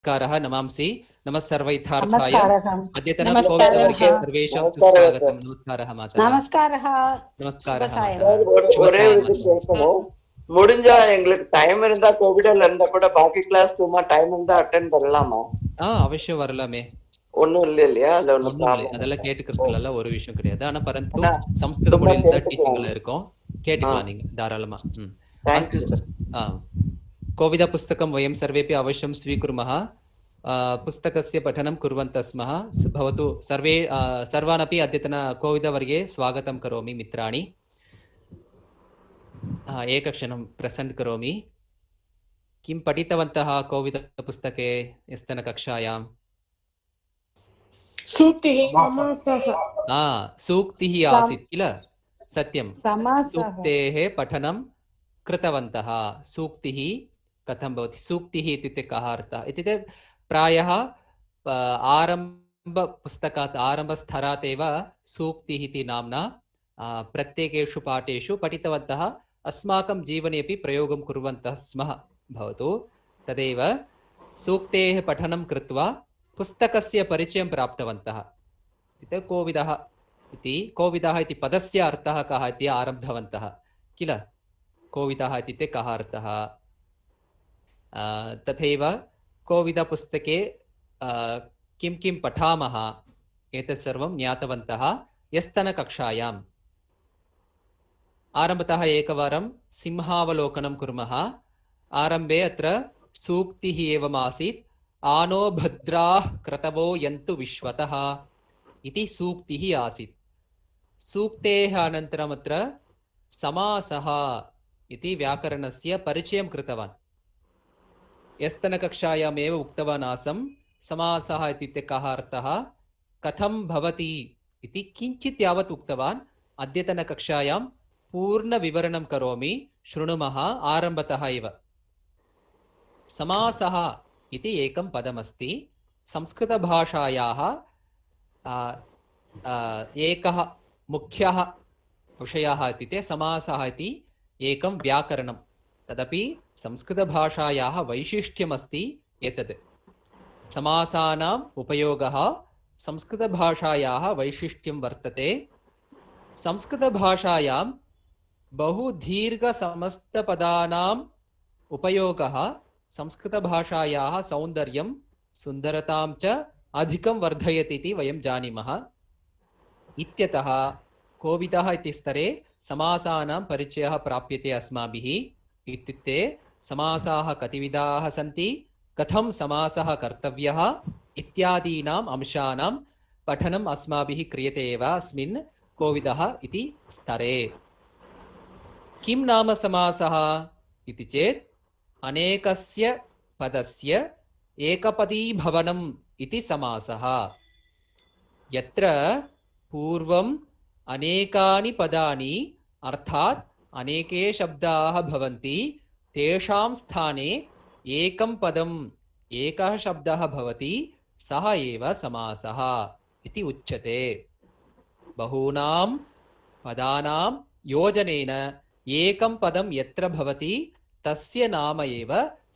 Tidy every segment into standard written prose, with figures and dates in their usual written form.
नमस्कारः नमांसि नमः सर्वैथार्थाय नमस्कारः अद्यतन नमस्कारः कोविदवर्गे सर्वेषां नमस्कार सुस्वागतं नमस्कारः मातः नमस्कारः नमस्कारः शुभसायं मातः ஒரே शुभसायं இது मातः கேட்கணும். முடிஞ்சா எங்களுக்கு டைம் இருந்தா கோவிட்ல இருந்தா கூட பாக்கி கிளாஸ் சும்மா டைம் இருந்தா அட்டென்ட் பண்ணலாமா? அவश्यம் வரலாமே ஒண்ணும் இல்ல இல்லையா? அதுல ஒன்றும் ஒண்ணும் இல்லை அதெல்லாம் கேட்டுக்கிறதுல ஒரு விஷயம் கிடையாது ஆனா பரந்து संस्कृत சும்மா மொழியில தான் கேட்டுக்கலாம். டீச்சிங்ல இருக்கோம் கேட்டுக்கலாம் நீங்க தாராளமா தேங்க்யூ अस्तु कोविद पुस्तकं वयं सर्वेपि अवश्यं स्वीकुर्मः पुस्तकस्य पठनं कुर्वन्तः स्मः भवतु सर्वे सर्वानपि अद्यतन कोविदवर्गे स्वागतं करोमि मित्राणि एकक्षणं प्रेसेंट करोमि किं पठितवन्तः कोविदपुस्तके स्तनकक्षायां सूक्तिः सूक्तिः आसीत् किल सत्यं सूक्तेः पठनं कृतवन्तः सूक्तिः कथं भवति सूक्तिः इत्युक्ते कः अर्थः इत्युक्ते प्रायः आरम्भपुस्तकात् आरम्भस्तरात् एव सूक्तिः इति नाम्ना प्रत्येकेषु पाठेषु पठितवन्तः अस्माकं जीवने अपि प्रयोगं कुर्वन्तः स्मः भवतु तदेव सूक्तेः पठनं कृत्वा पुस्तकस्य परिचयं प्राप्तवन्तः इत्युक्ते कोविदः इति पदस्य अर्थः कः इति आरब्धवन्तः किल कोविदः इत्युक्ते कः अर्थः तथैव कोविदपुस्तके किं किं पठामः एतत् सर्वं ज्ञातवन्तः स्तनकक्षायाम् आरम्भतः एकवारं सिंहावलोकनं कुर्मः आरम्भे अत्र सूक्तिः एवम् आसीत् आनो भद्राः क्रतवो यन्तु विश्वतः इति सूक्तिः आसीत् सूक्तेः अनन्तरम् अत्र समासः इति व्याकरणस्य परिचयं कृतवान् स्तनकक्षायामेव उक्तवान् आसं समासः इत्युक्ते कः अर्थः कथं भवति इति किञ्चित् यावत् उक्तवान् अद्यतनकक्षायां पूर्णविवरणं करोमि शृणुमः आरम्भतः एव समासः इति एकं पदमस्ति संस्कृतभाषायाः एकः मुख्यः विषयः इत्युक्ते समासः इति एकं व्याकरणं तदपि संस्कृतभाषायाः वैशिष्ट्यमस्ति एतत् समासानाम् उपयोगः संस्कृतभाषायाः वैशिष्ट्यं वर्तते संस्कृतभाषायां बहुदीर्घसमस्तपदानाम् उपयोगः संस्कृतभाषायाः सौन्दर्यं सुन्दरतां च अधिकं वर्धयति इति वयं जानीमः इत्यतः कोविदः इति स्तरे समासानां परिचयः प्राप्यते अस्माभिः इत्युक्ते समासाः कतिविधाः सन्ति कथं समासः कर्तव्यः इत्यादीनाम् अंशानां पठनम् अस्माभिः क्रियते एव अस्मिन् कोविदः इति स्तरे किं नाम समासः इति चेत् अनेकस्य पदस्य एकपदीभवनम् इति समासः यत्र पूर्वम् अनेकानि पदानि अर्थात् अनेके शब्दाः भवन्ति तेषां स्थाने एकं पदम् एकः शब्दः भवति सः एव समासः इति उच्यते बहूनां पदानां योजनेन एकं पदं यत्र भवति तस्य नाम एव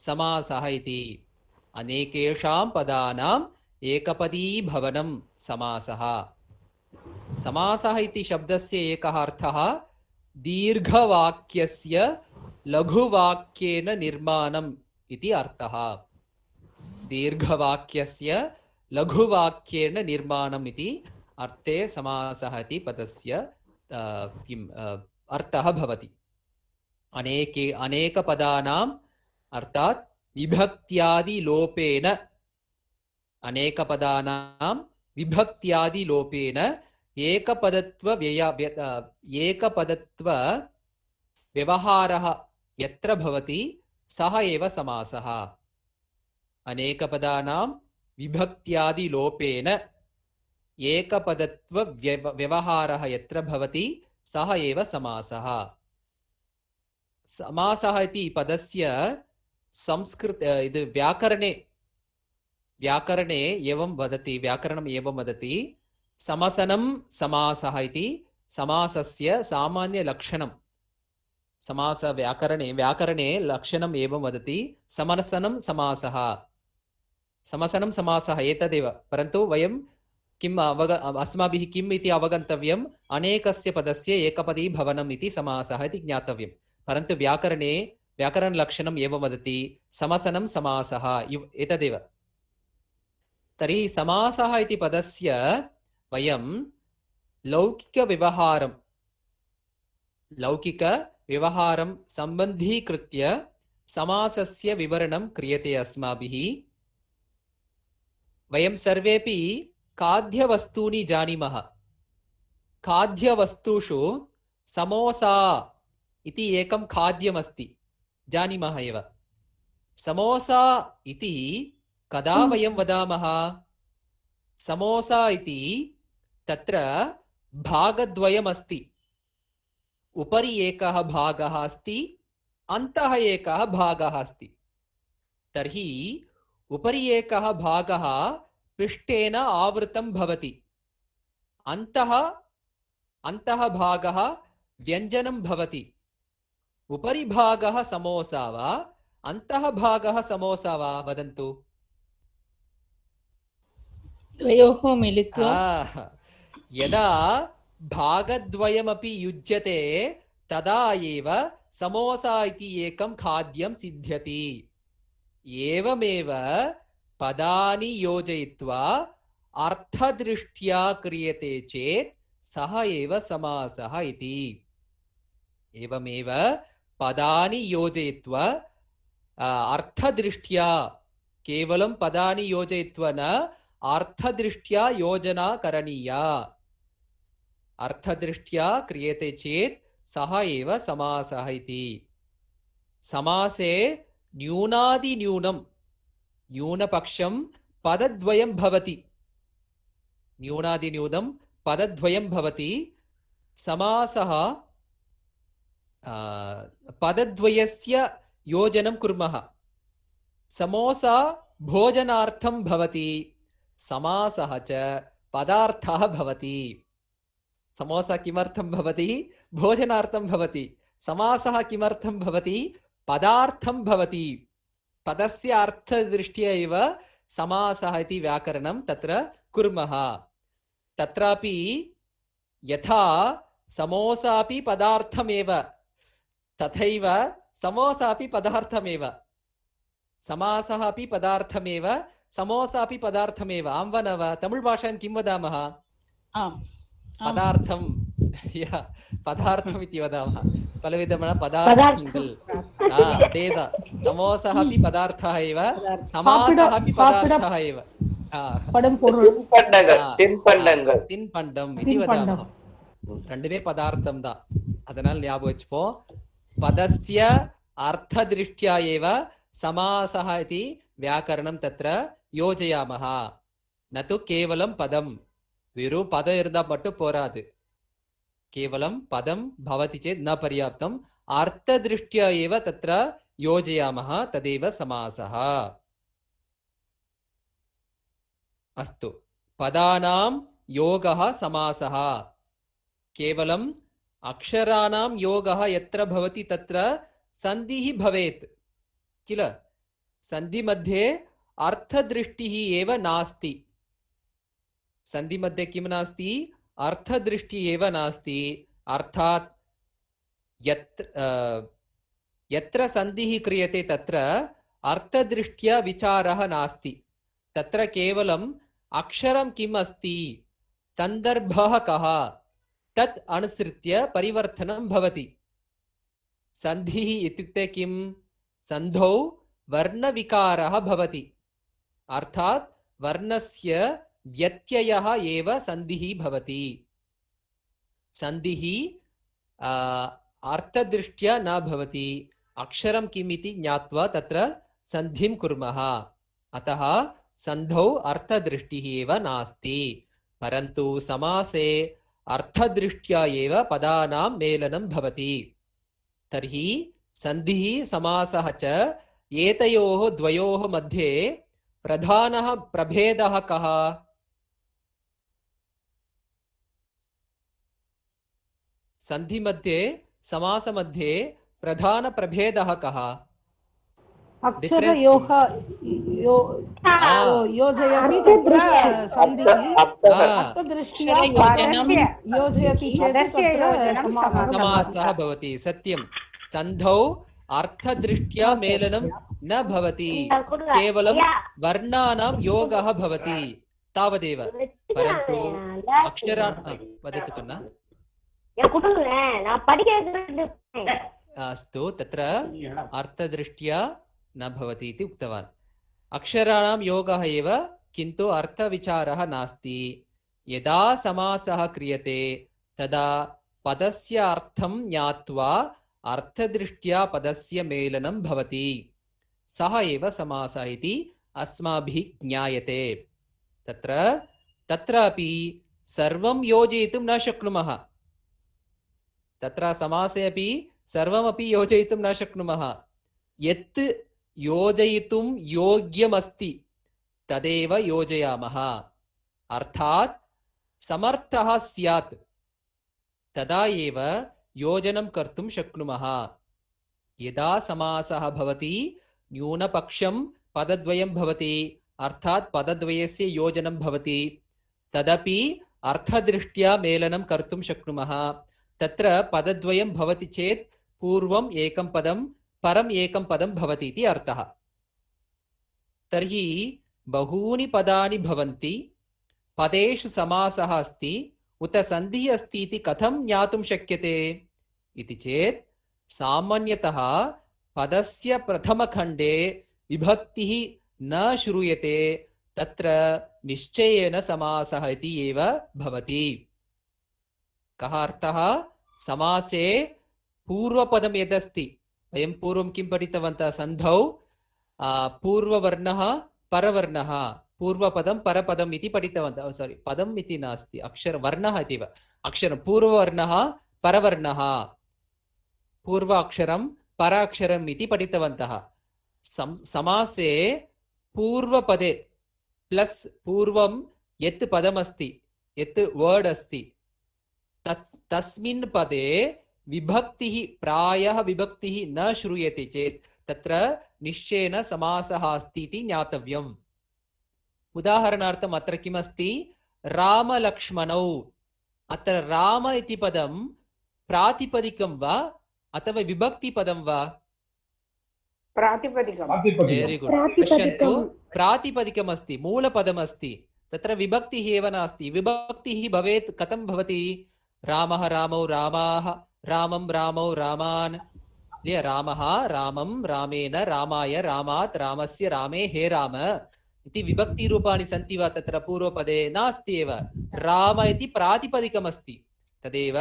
समासः इति अनेकेषां पदानाम् एकपदीभवनं समासः समासः इति शब्दस्य एकः अर्थः दीर्घवाक्यस्य लघुवाक्येन निर्माणम् इति अर्थः दीर्घवाक्यस्य लघुवाक्येन निर्माणम् इति अर्थे समासः इति पदस्य अर्थः भवति अनेकपदानाम् अर्थात् विभक्त्यादिलोपेन अनेकपदानां विभक्त्यादिलोपेन एकपदत्व व्यवहारः यत्र भवति सः एव समासः अनेकपदानां विभक्त्यादिलोपेन एकपदत्व व्यवहारः यत्र भवति सः एव समासः समासः इति पदस्य संस्कृत व्याकरणे एवं वदति व्याकरणम् एवं वदति समसनं समासः इति समासस्य सामान्यलक्षणं समास व्याकरणे लक्षणम् एवं वदति समरसनं समासः समसनं समासः एतदेव, परन्तु वयं किम् अस्माभिः किम् इति अवगन्तव्यम्, अनेकस्य पदस्य एकपदी भवनम् इति समासः इति ज्ञातव्यं। परन्तु व्याकरणे व्याकरणलक्षणम् एवं वदति, समसनं समासः एतदेव। तर्हि समासः इति पदस्य वयं लौकिकव्यवहारं सम्बन्धीकृत्य समासस्य विवरणं क्रियते अस्माभिः। वयं सर्वेपि खाद्यवस्तूनि जानीमः। खाद्यवस्तुषु समोसा इति एकं खाद्यमस्ति, जानीमः एव। समोसा इति कदा वयं वदामः? समोसा इति तत्र भागद्वयमस्ति। उपरि एकः भागः अस्ति, अन्तः एकः भागः अस्ति। तर्हि उपरि एकः भागः पृष्ठेन आवृतं भवति, अन्तः भागः व्यञ्जनं भवति। उपरि भागः समोसा वा अन्तः भागः समोसा वा? वदन्तु। द्वयोः मिलित्वा यदा भागद्वयमपि युज्यते तदा एव समोसा इति एकं खाद्यं सिद्ध्यति। एवमेव पदानि योजयित्वा अर्थदृष्ट्या क्रियते चेत् सः एव समासः इति। एवमेव पदानि योजयित्वा अर्थदृष्ट्या, केवलं पदानि योजयित्वा न, अर्थदृष्ट्या योजना करणीया। अर्थदृष्ट्या क्रियते चेत् सः एव समासः इति। समासे न्यूनादिन्यूनं, न्यूनपक्षं पदद्वयं भवति। न्यूनादिन्यूनं पदद्वयं भवति। समासः पदद्वयस्य योजनं कुर्मः। समोसा भोजनार्थं भवति, समासः च पदार्थः भवति। समोसा किमर्थं भवति? भोजनार्थं भवति। समासः किमर्थं भवति? पदार्थं भवति। पदस्य अर्थदृष्ट्या एव समासः इति व्याकरणं तत्र कुर्मः। तत्रापि यथा समोसापि पदार्थमेव तथैव समोसापि पदार्थमेव। समासः अपि पदार्थमेव, समोसापि पदार्थमेव। आं वा न वा? तमिळ् भाषायां किं वदामः? पदार्थं, पदार्थम् इति वदामः। पलविधமான पदार्थங்கள். அதேதான். समोसः अपि पदार्थः एव, समासः अपि पदार्थः एव. தின்பண்டம் इति वदामः. ரெண்டுமே பதார்த்தம் தான். அதனால் ஞாபகம் வச்சுப்போம். पदस्य अर्थदृष्ट्या एव समासः इति व्याकरणं तत्र योजयामः। न तु केवलं पदं, வெறும் பதம் இருந்தா மட்டும் போராது. केवलं पदं भवति चेत् न पर्याप्तम्, अर्थदृष्ट्या एव तत्र योजयामः, तदेव समासः। अस्तु, पदानां योगः समासः। केवलं अक्षराणां योगः यत्र भवति तत्र सन्धिः भवेत् किल? सन्धि मध्ये अर्थदृष्टिः एव नास्ति। सन्धि मध्ये किं नास्ति? अर्थदृष्टिः एव नास्ति। अर्थात् यत्र सन्धिः क्रियते तत्र अर्थदृष्ट्या विचारः नास्ति। तत्र केवलम् अक्षरं किम् अस्ति, सन्दर्भः कः, तत् अनुसृत्य परिवर्तनं भवति। सन्धिः इत्युक्ते किं? सन्धौ वर्णविकारः भवति, अर्थात् वर्णस्य व्यत्ययः एव सन्धिः भवति। सन्धिः अर्थदृष्ट्या न भवति। अक्षरं किम् इति ज्ञात्वा तत्र सन्धिं कुर्मः। अतः सन्धौ अर्थदृष्टिः एव नास्ति। परन्तु समासे अर्थदृष्ट्या एव पदानां मेलनं भवति। तर्हि सन्धिः समासः च एतयोः द्वयोः मध्ये प्रधानः प्रभेदः कः? सन्धि मध्ये, समास मध्ये प्रधान प्रभेदः कः? अक्षरयोः योजयति तत्र सन्धिः अर्थदृष्ट्या पदं योजयति चेत् तत्र समासः भवति सत्यं सन्धौ अर्थदृष्ट्या मेलनं न भवति केवलं वर्णानां योगः भवति तावदेव परन्तु अक्षरा वदतु कन्ना अस्तु तत्र अर्थदृष्ट्या न भवति इति उक्तवान् अक्षराणां योगः एव किन्तु अर्थविचारः नास्ति यदा समासः क्रियते तदा पदस्य अर्थं ज्ञात्वा अर्थदृष्ट्या पदस्य मेलनं भवति सः एव समासः इति अस्माभिः ज्ञायते तत्रापि सर्वं योजयितुं न शक्नुमः तत्र समासे अपि सर्वमपि योजयितुं न शक्नुमः यत् योजयितुं योग्यमस्ति तदेव योजयामः अर्थात् समर्थः स्यात् तदा एव योजनं कर्तुं शक्नुमः यदा समासः भवति न्यूनपक्षं पदद्वयं भवति अर्थात् पदद्वयस्य योजनं भवति तदपि अर्थदृष्ट्या मेलनं कर्तुं शक्नुमः तत्र पदद्वयं भवति चेत् पूर्वम् एकं पदं परम् एकं पदं भवति इति अर्थः तर्हि बहूनि पदानि भवन्ति पदेषु समासः अस्ति उत सन्धिः अस्ति इति कथं ज्ञातुं शक्यते इति चेत् सामान्यतः पदस्य प्रथमखण्डे विभक्तिः न श्रूयते तत्र निश्चयेन समासः इति एव भवति कः अर्थः समासे पूर्वपदं यदस्ति वयं पूर्वं किं पठितवन्तः सन्धौ पूर्ववर्णः परवर्णः पूर्वपदं परपदम् इति पठितवन्तः सारी पदम् इति नास्ति अक्षरवर्णः इति अक्षरं पूर्ववर्णः परवर्णः पूर्व अक्षरं पर अक्षरम् इति पठितवन्तः समासे पूर्वपदे प्लस पूर्वं यत् पदमस्ति यत् वर्ड अस्ति तस्मिन् पदे विभक्तिः प्रायः विभक्तिः न श्रूयते चेत् तत्र निश्चयेन समासः अस्ति इति ज्ञातव्यम् उदाहरणार्थम् अत्र किमस्ति रामलक्ष्मणौ अत्र राम इति पदं प्रातिपदिकं वा अथवा विभक्तिपदं वा प्रातिपदिकं वेरी गुड पश्यन्तु प्रातिपदिकम् अस्ति मूलपदमस्ति तत्र विभक्तिः एव नास्ति विभक्तिः भवेत् कथं भवति रामः रामौ रामाः रामं रामौ रामान् रामः रामं रामेण रामाय रामात् रामस्य रामे हे राम इति विभक्तिरूपाणि सन्ति वा तत्र पूर्वपदे नास्ति एव राम इति प्रातिपदिकमस्ति तदेव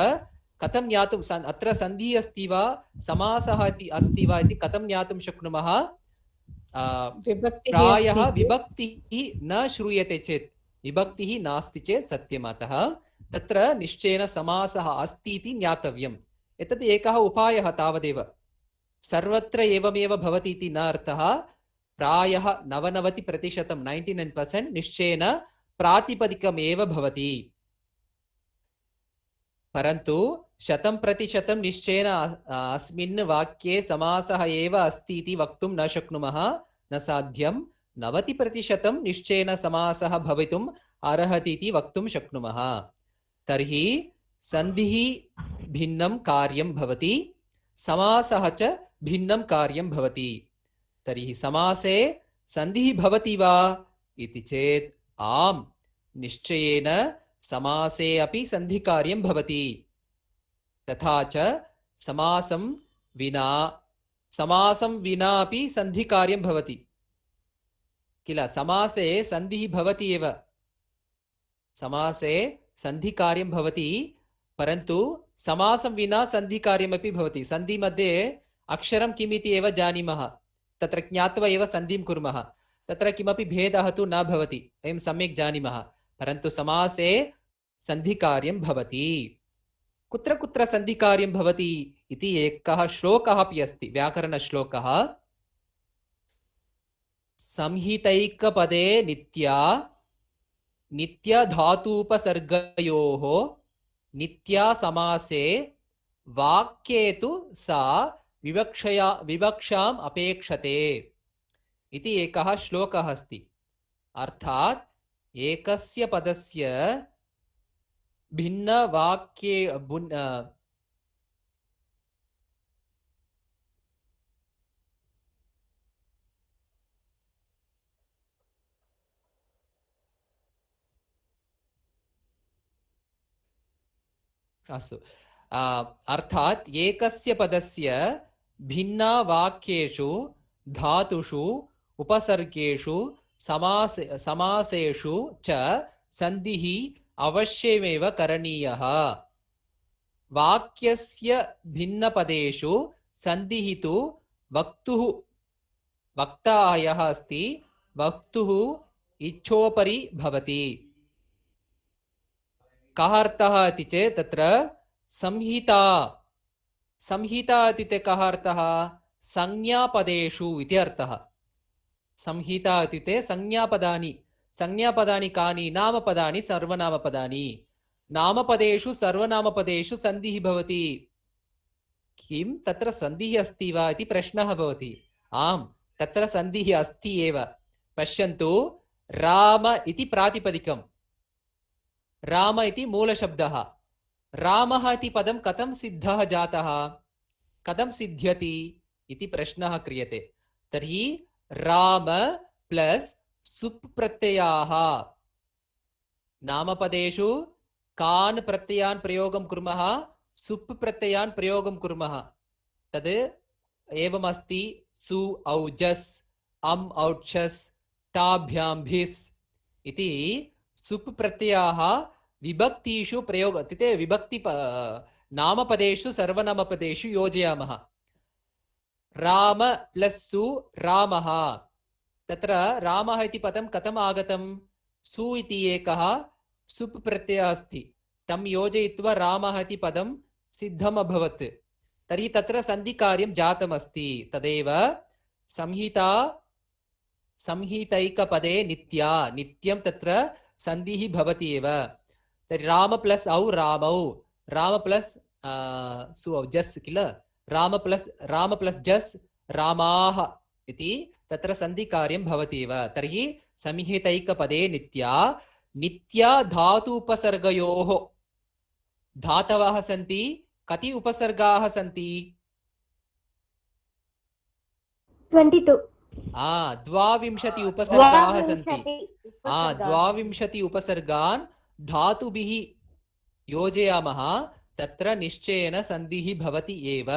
कथं ज्ञातुं अत्र सन्धिः अस्ति वा समासः अस्ति वा इति कथं ज्ञातुं शक्नुमः प्रायः विभक्तिः न श्रूयते चेत् विभक्तिः नास्ति चेत् सत्यम् अतः तत्र निश्चयेन समासः अस्ति इति ज्ञातव्यम् एतत् एकः उपायः तावदेव सर्वत्र एवमेव भवति इति न अर्थः प्रायः 99% 99% निश्चयेन प्रातिपदिकमेव भवति परन्तु 100% निश्चयेन अस्मिन् वाक्ये समासः एव अस्ति इति वक्तुं न शक्नुमः न साध्यं 90% निश्चयेन समासः भवितुम् अर्हति इति वक्तुं शक्नुमः तर्हि सन्धिः भिन्नं कार्यं भवति समासः च भिन्नं कार्यं भवति तर्हि समासे सन्धिः भवति वा इति चेत् आम् निश्चयेन समासे अपि सन्धिकार्यं भवति तथा च समासं विना अपि सन्धिकार्यं भवति किल समासे सन्धिः भवति एव समासे सन्धिकार्यं भवति परन्तु समासं विना सन्धिकार्यमपि भवति सन्धि मध्ये अक्षरं किमिति एव जानीमः तत्र ज्ञात्वा एव सन्धिं कुर्मः तत्र किमपि भेदः तु न भवति वयं सम्यक् जानीमः परन्तु समासे सन्धिकार्यं भवति कुत्र कुत्र सन्धिकार्यं भवति इति एकः श्लोकः अपि अस्ति व्याकरणश्लोकः संहितैकपदे नित्यधातूपसर्गयोः नित्या समासे वाक्ये तु सा विवक्षाम् अपेक्षते इति एकः श्लोकः अस्ति। अर्थात् एकस्य पदस्य भिन्नवाक्ये अस्तु, अर्थात् एकस्य पदस्य भिन्नवाक्येषु धातुषु उपसर्गेषु समासेषु च सन्धिः अवश्यमेव करणीयः। वाक्यस्य भिन्नपदेषु सन्धिः तु वक्ता यः अस्ति वक्तुः इच्छोपरि भवति। कः अर्थः इति चेत् तत्र संहिता इत्युक्ते कः अर्थः? संज्ञापदेषु इति अर्थः। संहिता इत्युक्ते संज्ञापदानि कानि? नामपदानि, सर्वनामपदानि। नामपदेषु सर्वनामपदेषु सन्धिः भवति। किं तत्र सन्धिः अस्ति वा इति प्रश्नः भवति। आम्, तत्र सन्धिः अस्ति एव। पश्यन्तु, राम इति प्रातिपदिकं, राम इति मूलशब्दः। रामः इति पदं कथं सिद्धः जातः, कथं सिद्ध्यति इति प्रश्नः क्रियते। तर्हि राम प्लस् सुप् प्रत्ययाः। नामपदेषु कान् प्रत्ययान् प्रयोगं कुर्मः? सुप् प्रत्ययान् प्रयोगं कुर्मः। तद् एवमस्ति: सु औजस्, अम् औक्षस्, टाभ्यां भिस् इति सुप् प्रत्ययाः विभक्तिषु प्रयोग इत्युक्ते विभक्ति नामपदेषु सर्वनामपदेषु योजयामः। राम प्लस् सु रामः। तत्र रामः इति पदं कथम् आगतं? सु इति एकः सुप् प्रत्ययः अस्ति, तं योजयित्वा रामः इति पदं सिद्धम् अभवत्। तर्हि तत्र सन्धिकार्यं जातमस्ति। तदेव संहितैकपदे नित्यं तत्र सन्धिः भवति एव। तर्हि राम प्लस् औ रामौ, राम प्लस् सु जस् किल, राम प्लस् जस् रामाः इति तत्र सन्धिकार्यं भवति एव। तर्हि संहितैकपदे नित्या धातुपसर्गयोः धातवः सन्ति। कति उपसर्गाः सन्ति? 22। 22 उपसर्गाः सन्ति। 22 उपसर्गान् धातुभिः योजयामः, तत्र निश्चयेन सन्धिः भवति एव।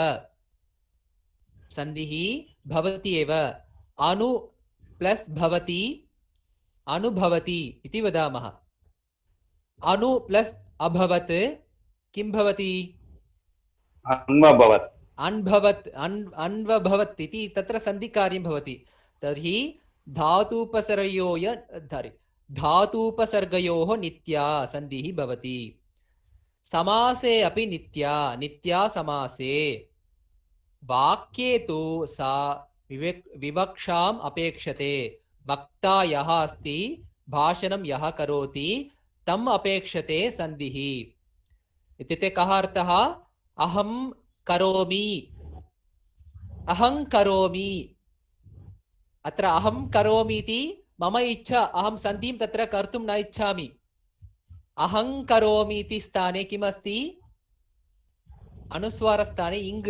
अनु प्लस् भवति, अनुभवति इति वदामः। अनु प्लस् अभवत् किं भवति? अन्वभवत् इति तत्र सन्धिकार्यं भवति। तर्हि धातुपसर्गयोः नित्या सन्धिः भवति। समासे अपि नित्या समासे। वाक्ये तु सा विवक्षाम् अपेक्षते। वक्ता यः अस्ति, भाषणं यः करोति, तम् अपेक्षते सन्धिः। इत्युक्ते कः अर्थः? अहं करोमि। अत्र अहं करोमि इति मम इच्छा, अहं सन्धिं तत्र कर्तुं न इच्छामि। अहं करोमि इति स्थाने किमस्ति? अनुस्वारस्थाने इङ्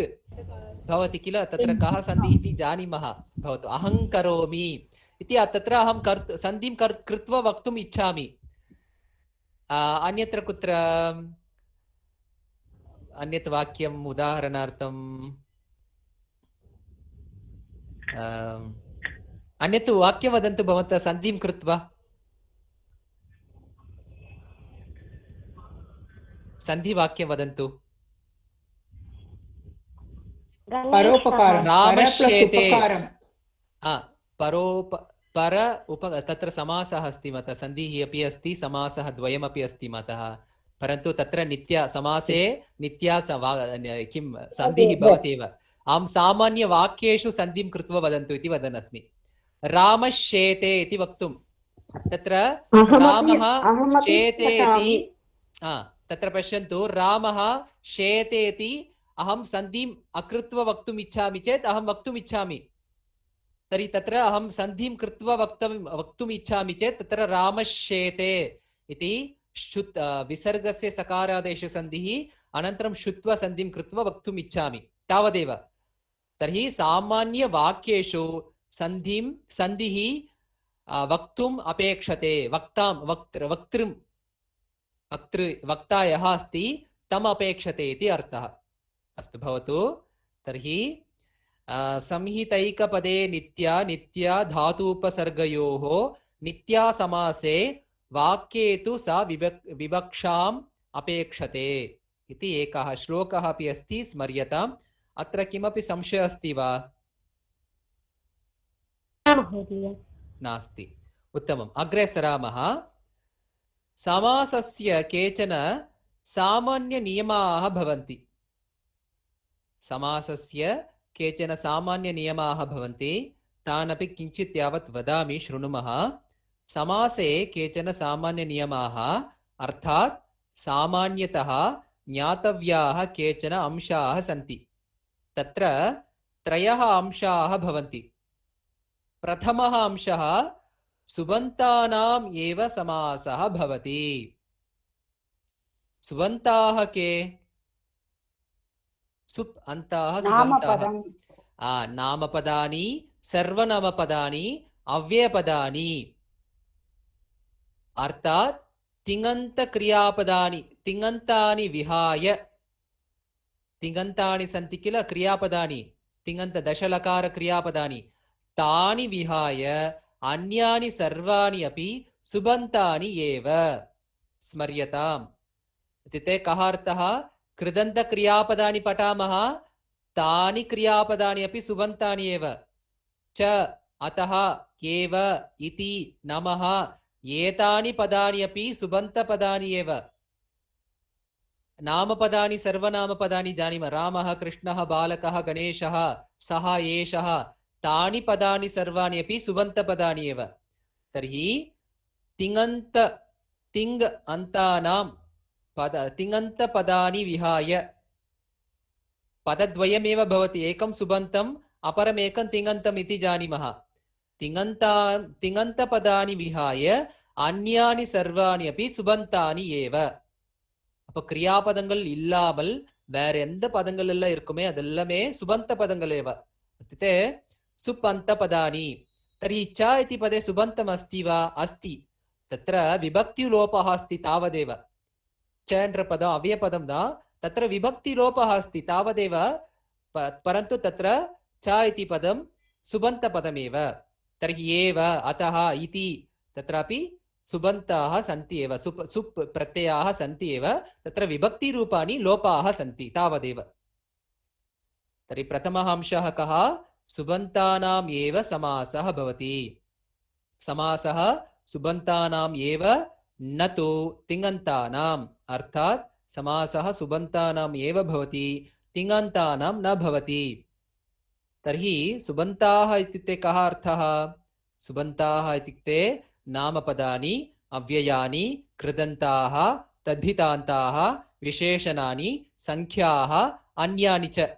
भवति किल, तत्र कः सन्धिः इति जानीमः। भवतु अहं करोमि इति तत्र अहं सन्धिं कृत्वा वक्तुम् इच्छामि। अन्यत्र कुत्र अन्यत् वाक्यम् उदाहरणार्थं अन्यत् वाक्यं वदन्तु भवन्तः सन्धिं कृत्वा। सन्धिवाक्यं वदन्तु। रामश्येते। तत्र समासः अस्ति मातः, सन्धिः अपि अस्ति, समासः द्वयमपि अस्ति मातः। परन्तु तत्र समासे नित्या किं सन्धिः भवति एव। अहं सामान्यवाक्येषु सन्धिं कृत्वा वदन्तु इति वदन् अस्मि। रामश्येते इति वक्तुं तत्र रामः शेते इति, तत्र पश्यन्तु, रामः शेते इति अहं सन्धिम् अकृत्वा वक्तुम् इच्छामि चेत् अहं वक्तुम् इच्छामि। तर्हि तत्र अहं सन्धिं कृत्वा वक्तुम् इच्छामि चेत् तत्र रामश्येते इति विसर्गस्य सकारादेशु सन्धिः अनन्तरं शुत्वा सन्धिं कृत्वा वक्तुम् इच्छामि तावदेव। तर्हि सामान्यवाक्येषु सन्धिः वक्तुम् अपेक्षते, वक्ता यः अस्ति तम् अपेक्षते इति अर्थः। अस्तु भवतु। तर्हि संहितैकपदे नित्या धातूपसर्गयोः नित्या समासे वाक्ये तु सा विवक्षाम् अपेक्षते इति एकः श्लोकः अपि अस्ति, स्मर्यताम्। अत्र किमपि संशयः अस्ति वा? नास्ति। उत्तमम्। अग्रे सरामः। समासस्य केचन सामान्यनियमाः भवन्ति। समासस्य केचन सामान्यनियमाः भवन्ति, तानपि किञ्चित् यावत् वदामि, शृणुमः। समासे केचन सामान्यनियमाः अर्थात् सामान्यतः ज्ञातव्याः केचन अंशाः सन्ति। तत्र त्रयः अंशाः भवन्ति। प्रथमः अंशः सुबन्तानाम् एव समासः भवति। सुबन्ताः के? सुप् अन्ताः सुबन्ताः। नामपदानि, सर्वनामपदानि, अव्ययपदानि अर्थात् तिङन्तक्रियापदानि, तिङन्तानि विहाय, तिङन्तानि सन्ति किल क्रियापदानि, तिङन्त दशलकार क्रियापदानि, तानि विहाय अन्यानि सर्वाणि अपि सुबन्तानि एव। स्मर्यताम्। इत्युक्ते कः अर्थः? कृदन्तक्रियापदानि पठामः, तानि क्रियापदानि अपि सुबन्तानि एव। च, अतः, एव, इति, नमः, एतानि पदानि अपि सुबन्तपदानि एव। नामपदानि, सर्वनामपदानि जानीमः। रामः, कृष्णः, बालकः, गणेशः, सः, एषः, तानि पदानि सर्वाणि अपि सुबन्तपदानि एव। तर्हि तिङ अन्तानां तिङन्तपदानि विहाय पदद्वयमेव भवति, एकं सुबन्तम् अपरमेकं तिङन्तम् इति जानीमः। तिङन्तपदानि विहाय अन्यानि सर्वाणि अपि सुबन्तानि एव. அப்ப கிரியாபதங்கள் இல்லாமல் வேற எந்த பதங்கள் எல்லாம் இருக்குமே அதெல்லாமே சுபந்த பதங்கள் एव. इत्युक्ते सुपन्तपदानि। तर्हि च इति पदे सुबन्तम् अस्ति वा? अस्ति। तत्र विभक्तिलोपः अस्ति तावदेव। च என்ற पदम् अव्ययपदं न, तत्र विभक्तिलोपः अस्ति तावदेव। परन्तु तत्र च इति पदं सुबन्तपदमेव। तर्हि एव, अतः, इति तत्रापि सुबन्ताः सन्ति एव, सुप् प्रत्ययाः सन्ति एव। तत्र विभक्तिरूपाणि लोपाः सन्ति तावदेव। तर्हि प्रथमः अंशः कः? सुबन्तानाम् एव समासः भवति। समासः सुबन्तानाम् एव, न तु तिङन्तानाम्। अर्थात् समासः सुबन्तानाम् एव भवति, तिङन्तानां न भवति। तर्हि सुबन्ताः इत्युक्ते कः अर्थः? सुबन्ताः इत्युक्ते नामपदानि, अव्ययानि, कृदन्ताः, तद्धितान्ताः, विशेषणानि, संख्याः, अन्यानि च।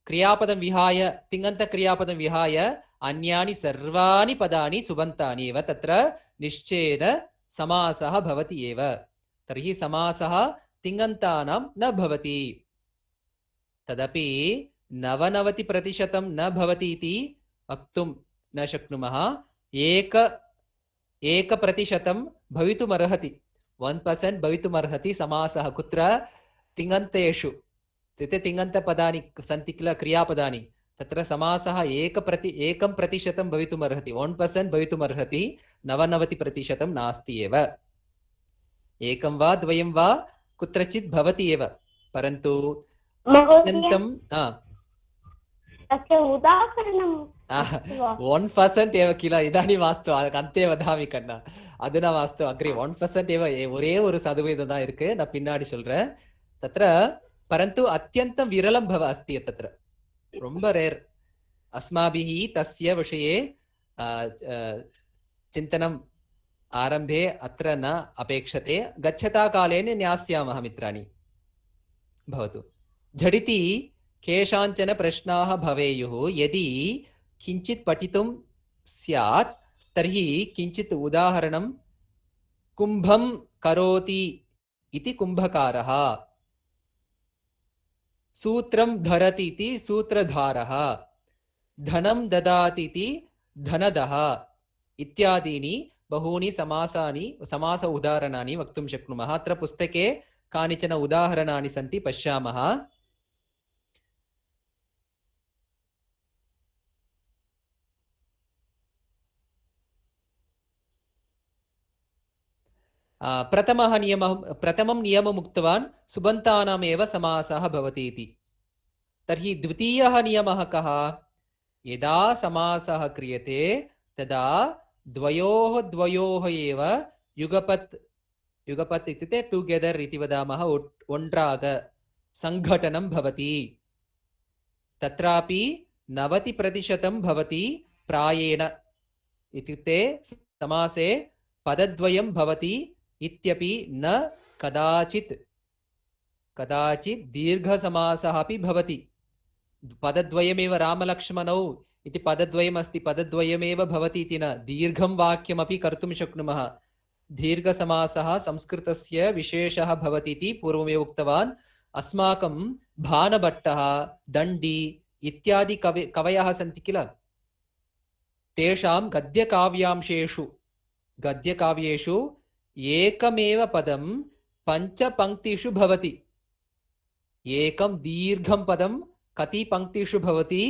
क्रियापदं विहाय, तिङन्तक्रियापदं विहाय अन्यानि सर्वाणि पदानि सुबन्तानि एव। तत्र निश्चेद समासः भवति एव। तर्हि समासः तिङन्तानां न भवति। तदपि 99% न भवति इति वक्तुं न शक्नुमः। 1% भवितुमर्हति, 1% भवितुमर्हति समासः। कुत्र? तिङन्तेषु। इत्युक्ते तिङन्तपदानि सन्ति किल, क्रियापदानि, तत्र समासः 1% भवितुमर्हति, 1% भवितुमर्हति, 99% नास्ति एव। एकं वा द्वयं वा कुत्रचित् भवति एव, परन्तु अत्यन्तं 1% एव किल। इदानीं मास्तु, अन्ते वदामि कण्णा, अधुना मास्तु, अग्रे 1% एव, ஒரே ஒரு சதவீதம் தான் இருக்கு, நான் பின்னாடி சொல்றேன். तत्र परन्तु अत्यन्तं विरलं अस्ति तत्र, ரொம்ப रेर्। अस्माभिः तस्य विषये चिन्तनम् आरम्भे अत्र न अपेक्षते, गच्छता कालेन ज्ञास्यामः मित्राणि। भवतु। झटिति केषाञ्चन प्रश्नाः भवेयुः। यदि किञ्चित् पठितुं स्यात् तर्हि किञ्चित् उदाहरणं कुम्भं करोति इति कुम्भकारः, सूत्रं धरति इति सूत्रधारः, धनं ददाति इति धनदः इत्यादीनि बहूनि समास उदाहरणानि वक्तुं शक्नुमः। अत्र पुस्तके कानिचन उदाहरणानि सन्ति, पश्यामः। प्रथमं नियमम् उक्तवान् सुबन्तानामेव समासः भवति इति। तर्हि द्वितीयः नियमः कः? यदा समासः क्रियते तदा द्वयोः एव युगपत् इत्युक्ते टुगेदर् इति वदामः, ओण्ड्राग सङ्घटनं भवति। तत्रापि 90% भवति प्रायेण, इत्युक्ते समासे पदद्वयं भवति इत्यपि न कदाचित् दीर्घसमासः अपि भवति। पदद्वयमेव रामलक्ष्मणौ इति पदद्वयमस्ति, पदद्वयमेव भवति इति न, दीर्घं वाक्यमपि कर्तुं शक्नुमः। दीर्घसमासः संस्कृतस्य विशेषः भवति इति पूर्वमेव उक्तवान्। अस्माकं भानभट्टः, दण्डी इत्यादि कवयः सन्ति किल, तेषां गद्यकाव्येषु एकमेव पदं 5 पङ्क्तिषु भवति। एकं दीर्घं पदं कति पङ्क्तिषु भवति?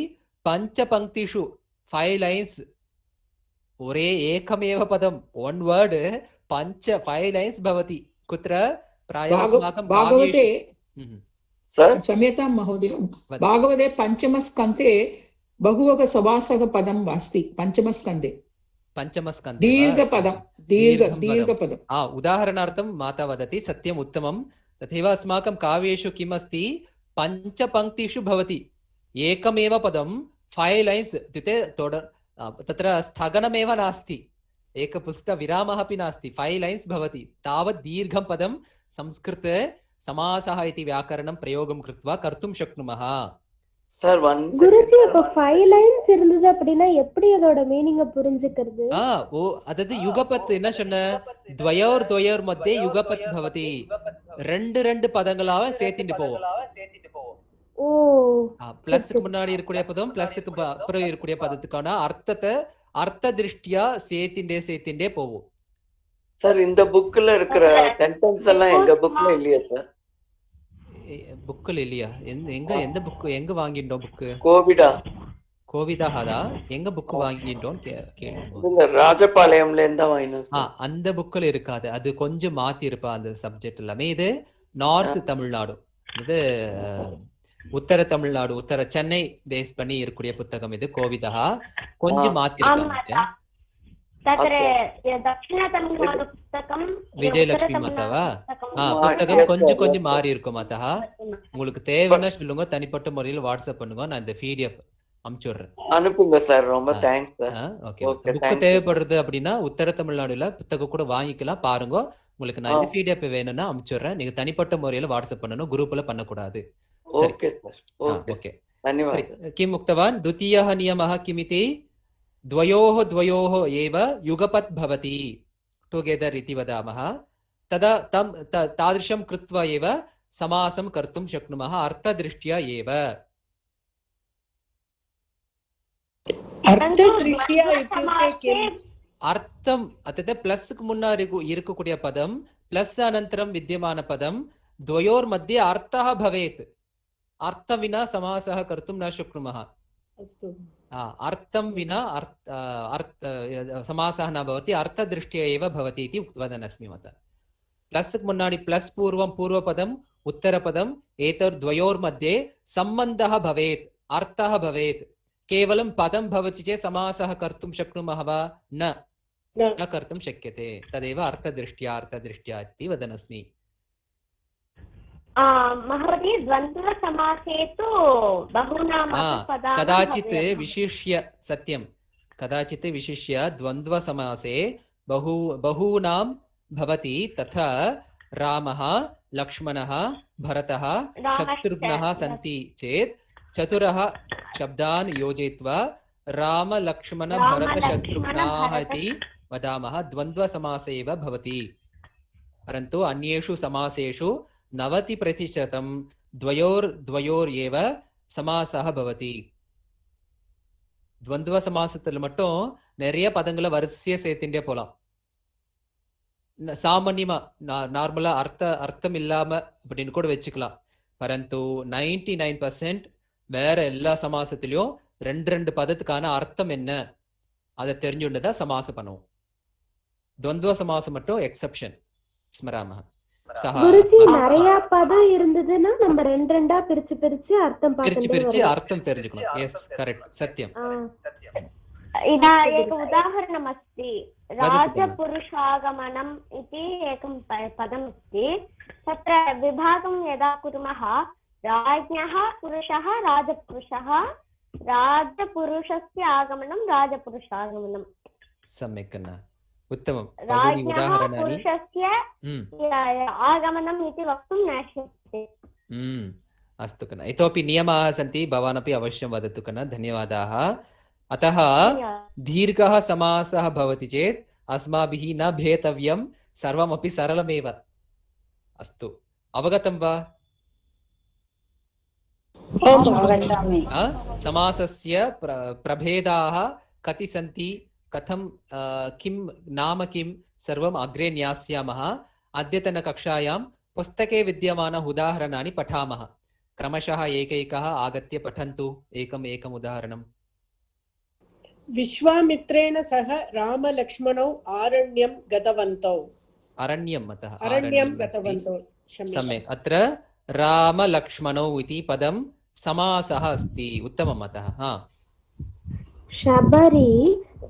5 पङ्क्तिषु, 5 लैन्स्। ओरे एकमेव पदं, 1 वर्ड 5 लैन्स् भवति। कुत्र? प्रायः अस्माकं भागवते, क्षम्यतां महोदय, भागवते पञ्चमस्कन्धे बहुवक समासः पदम् अस्ति। पञ्चमस्कन्धे दीर्घपदम्। उदाहरणार्थं माता वदति, सत्यम्, उत्तमं। तथैव अस्माकं काव्येषु किम् अस्ति? 5 पङ्क्तिषु भवति एकमेव पदं, 5 लैन्स्। इत्युक्ते तत्र स्थगनमेव नास्ति, एकपृष्ठविरामः अपि नास्ति, 5 लैन्स् भवति। तावत् दीर्घं पदं संस्कृते समासः इति व्याकरणं प्रयोगं कृत्वा कर्तुं शक्नुमः। குருஜி, அப்ப 5 லைன்ஸ் இருந்தது அப்படினா எப்படி அதோட மீனிங்க புரிஞ்சிக்கிறது? அதாவது யுகபத் என்ன சொன்ன, द्वयोर मध्ये யுகபத் भवति, ரெண்டு பதங்களாக சேர்த்துட்டு போவோம். ஓ, பிளஸ்க்கு முன்னாடி இருக்கக்கூடிய பதம் பிளஸ்க்கு அப்புறம் இருக்கக்கூடிய பதத்துக்கான அர்த்த திருஷ்டியா சேர்த்துட்டே போவோம். சார், இந்த புக்ல இருக்கிற சென்டென்ஸ் எல்லாம் எங்க புக்ல இல்லையா சார்? புக்ல இல்லையா? எந்த புக் எங்க வாங்கிட்டோம்? புக் கோவிதாதா எங்க புக் வாங்கிட்டோம் கேளுங்க. ராஜபாளையம்ல இருந்தா வாங்கினோம். அந்த புக்ல இருக்காது, அது கொஞ்சம் மாத்தி இருப்பா அந்த சப்ஜெக்ட் எல்லாமே. இது நார்த் தமிழ்நாடு, இது உத்தர தமிழ்நாடு, உத்தர சென்னை பேஸ் பண்ணி இருக்கக்கூடிய புத்தகம் இது. கோவிதா கொஞ்சம் மாத்தி இருக்காங்க. விஜயலட்சுமி மாதாவா? புத்தகம் கொஞ்சம் மாறி இருக்கும் மாதா. உங்களுக்கு தேவைன்னா சொல்லுங்க, தனிப்பட்ட முறையில் வாட்ஸ்அப் பண்ணுங்க, நான் இந்த PDF அனுப்பிச்சுடுறேன். அனுப்புங்க சார், ரொம்ப தேங்க்ஸ் சார். ஓகே, புக் தேவைப்படுறது அப்படின்னா உத்தர தமிழ்நாடுல புத்தகம் கூட வாங்கிக்கலாம், பாருங்க. உங்களுக்கு நான் இந்த PDF வேணும்னா அனுப்பிச்சுடுறேன். நீங்க தனிப்பட்ட முறையில வாட்ஸ்அப் பண்ணணும், குரூப்ல பண்ணக்கூடாது. ஓகே சார், ஓகே, धन्यवादः. किम् उक्तवान्? द्वितीयः नियमः किमिति? द्वयोः एव युगपत् भवति, टुगेदर् इति वदामः। तदा तादृशं कृत्वा एव समासं कर्तुं शक्नुमः, अर्थदृष्ट्या एव। अर्थम् अतः प्लस् मुन्नारि इरुक्कुडिय पदं प्लस् अनन्तरं विद्यमान पदं द्वयोर् मध्ये अर्थः भवेत्। अर्थ विना समासः कर्तुं न शक्नुमः। अर्थं विना समासः न भवति, अर्थदृष्ट्या एव भवति इति वदन् अस्मि मत। प्लस् मुन्नाडि प्लस् पूर्वं पूर्वपदम् उत्तरपदम् एतद्वयोर्मध्ये सम्बन्धः भवेत्, अर्थः भवेत्। केवलं पदं भवति चेत् समासः कर्तुं शक्नुमः वा? न कर्तुं शक्यते। तदेव अर्थदृष्ट्या इति वदन् अस्मि। महोदय, द्वन्द्वसमासे तु बहूनां कदाचित् विशिष्य, सत्यं, कदाचित् विशिष्य द्वन्द्वसमासे बहूनां भवति। तथा रामः, लक्ष्मणः, भरतः, शत्रुघ्नः सन्ति चेत् 4 शब्दान् योजयित्वा राम लक्ष्मण भरत शत्रुघ्नाः इति वदामः द्वन्द्वसमासे एव भवति परन्तु अन्येषु समासेषु 90% द्वयोर् एव समासः भवति द्वन्द्व समासத்தில் மட்டும் நிறைய பதங்களை வரிசையா சேர்த்துட்டே போலாம் சாமான்யமா நார்மலா அர்த்தம் இல்லாம அப்படின்னு கூட வச்சுக்கலாம் பரந்து 99% வேற எல்லா சமாசத்திலயும் ரெண்டு பதத்துக்கான அர்த்தம் என்ன அதை தெரிஞ்சுட்டதா சமாசம் பண்ணுவோம் द्वन्द्व சமாசம் மட்டும் எக்ஸெப்ஷன் ஸ்மராமஹ குருஜி நிறைய பதம் இருந்ததுன்னா நம்ம ரெண்டா பிரிச்சு அர்த்தம் பிரிச்சு அர்த்தம் தெரிஞ்சுக்கணும் எஸ் கரெக்ட் சத்தியம் इदा एकम् उदाहरणम् अस्ति राजपुरुषागमनम् इति एकं पदमस्ति तत्र विभागं यदा कुर्मः राज्ञः पुरुषः राजपुरुषः राजपुरुषस्य आगमनं राजपुरुषागमनं सम्यक् उत्तमं राज्ञः पुरुषस्य आगमनम् इति वक्तुं न शक्यते अस्तु कन इतोपि नियमाः सन्ति भवान् अपि अवश्यं वदतु कन धन्यवादाः अतः दीर्घः समासः भवति चेत् अस्माभिः न भेतव्यं सर्वमपि सरलमेव अस्तु अवगतं वा समासस्य प्रभेदाः कति सन्ति कथं किं नाम किं सर्वम् अग्रे ज्ञास्यामः अद्यतनकक्षायां पुस्तके विद्यमान उदाहरणानि पठामः क्रमशः एकैकः आगत्य पठन्तु एकम् उदाहरणम् विश्वामित्रेण सह रामलक्ष्मणौ आरण्यं गतवन्तौ अरण्यं गतवन्तौ सम्यक् अत्र रामलक्ष्मणौ इति पदं समासः अस्ति उत्तमम् अतः शबरी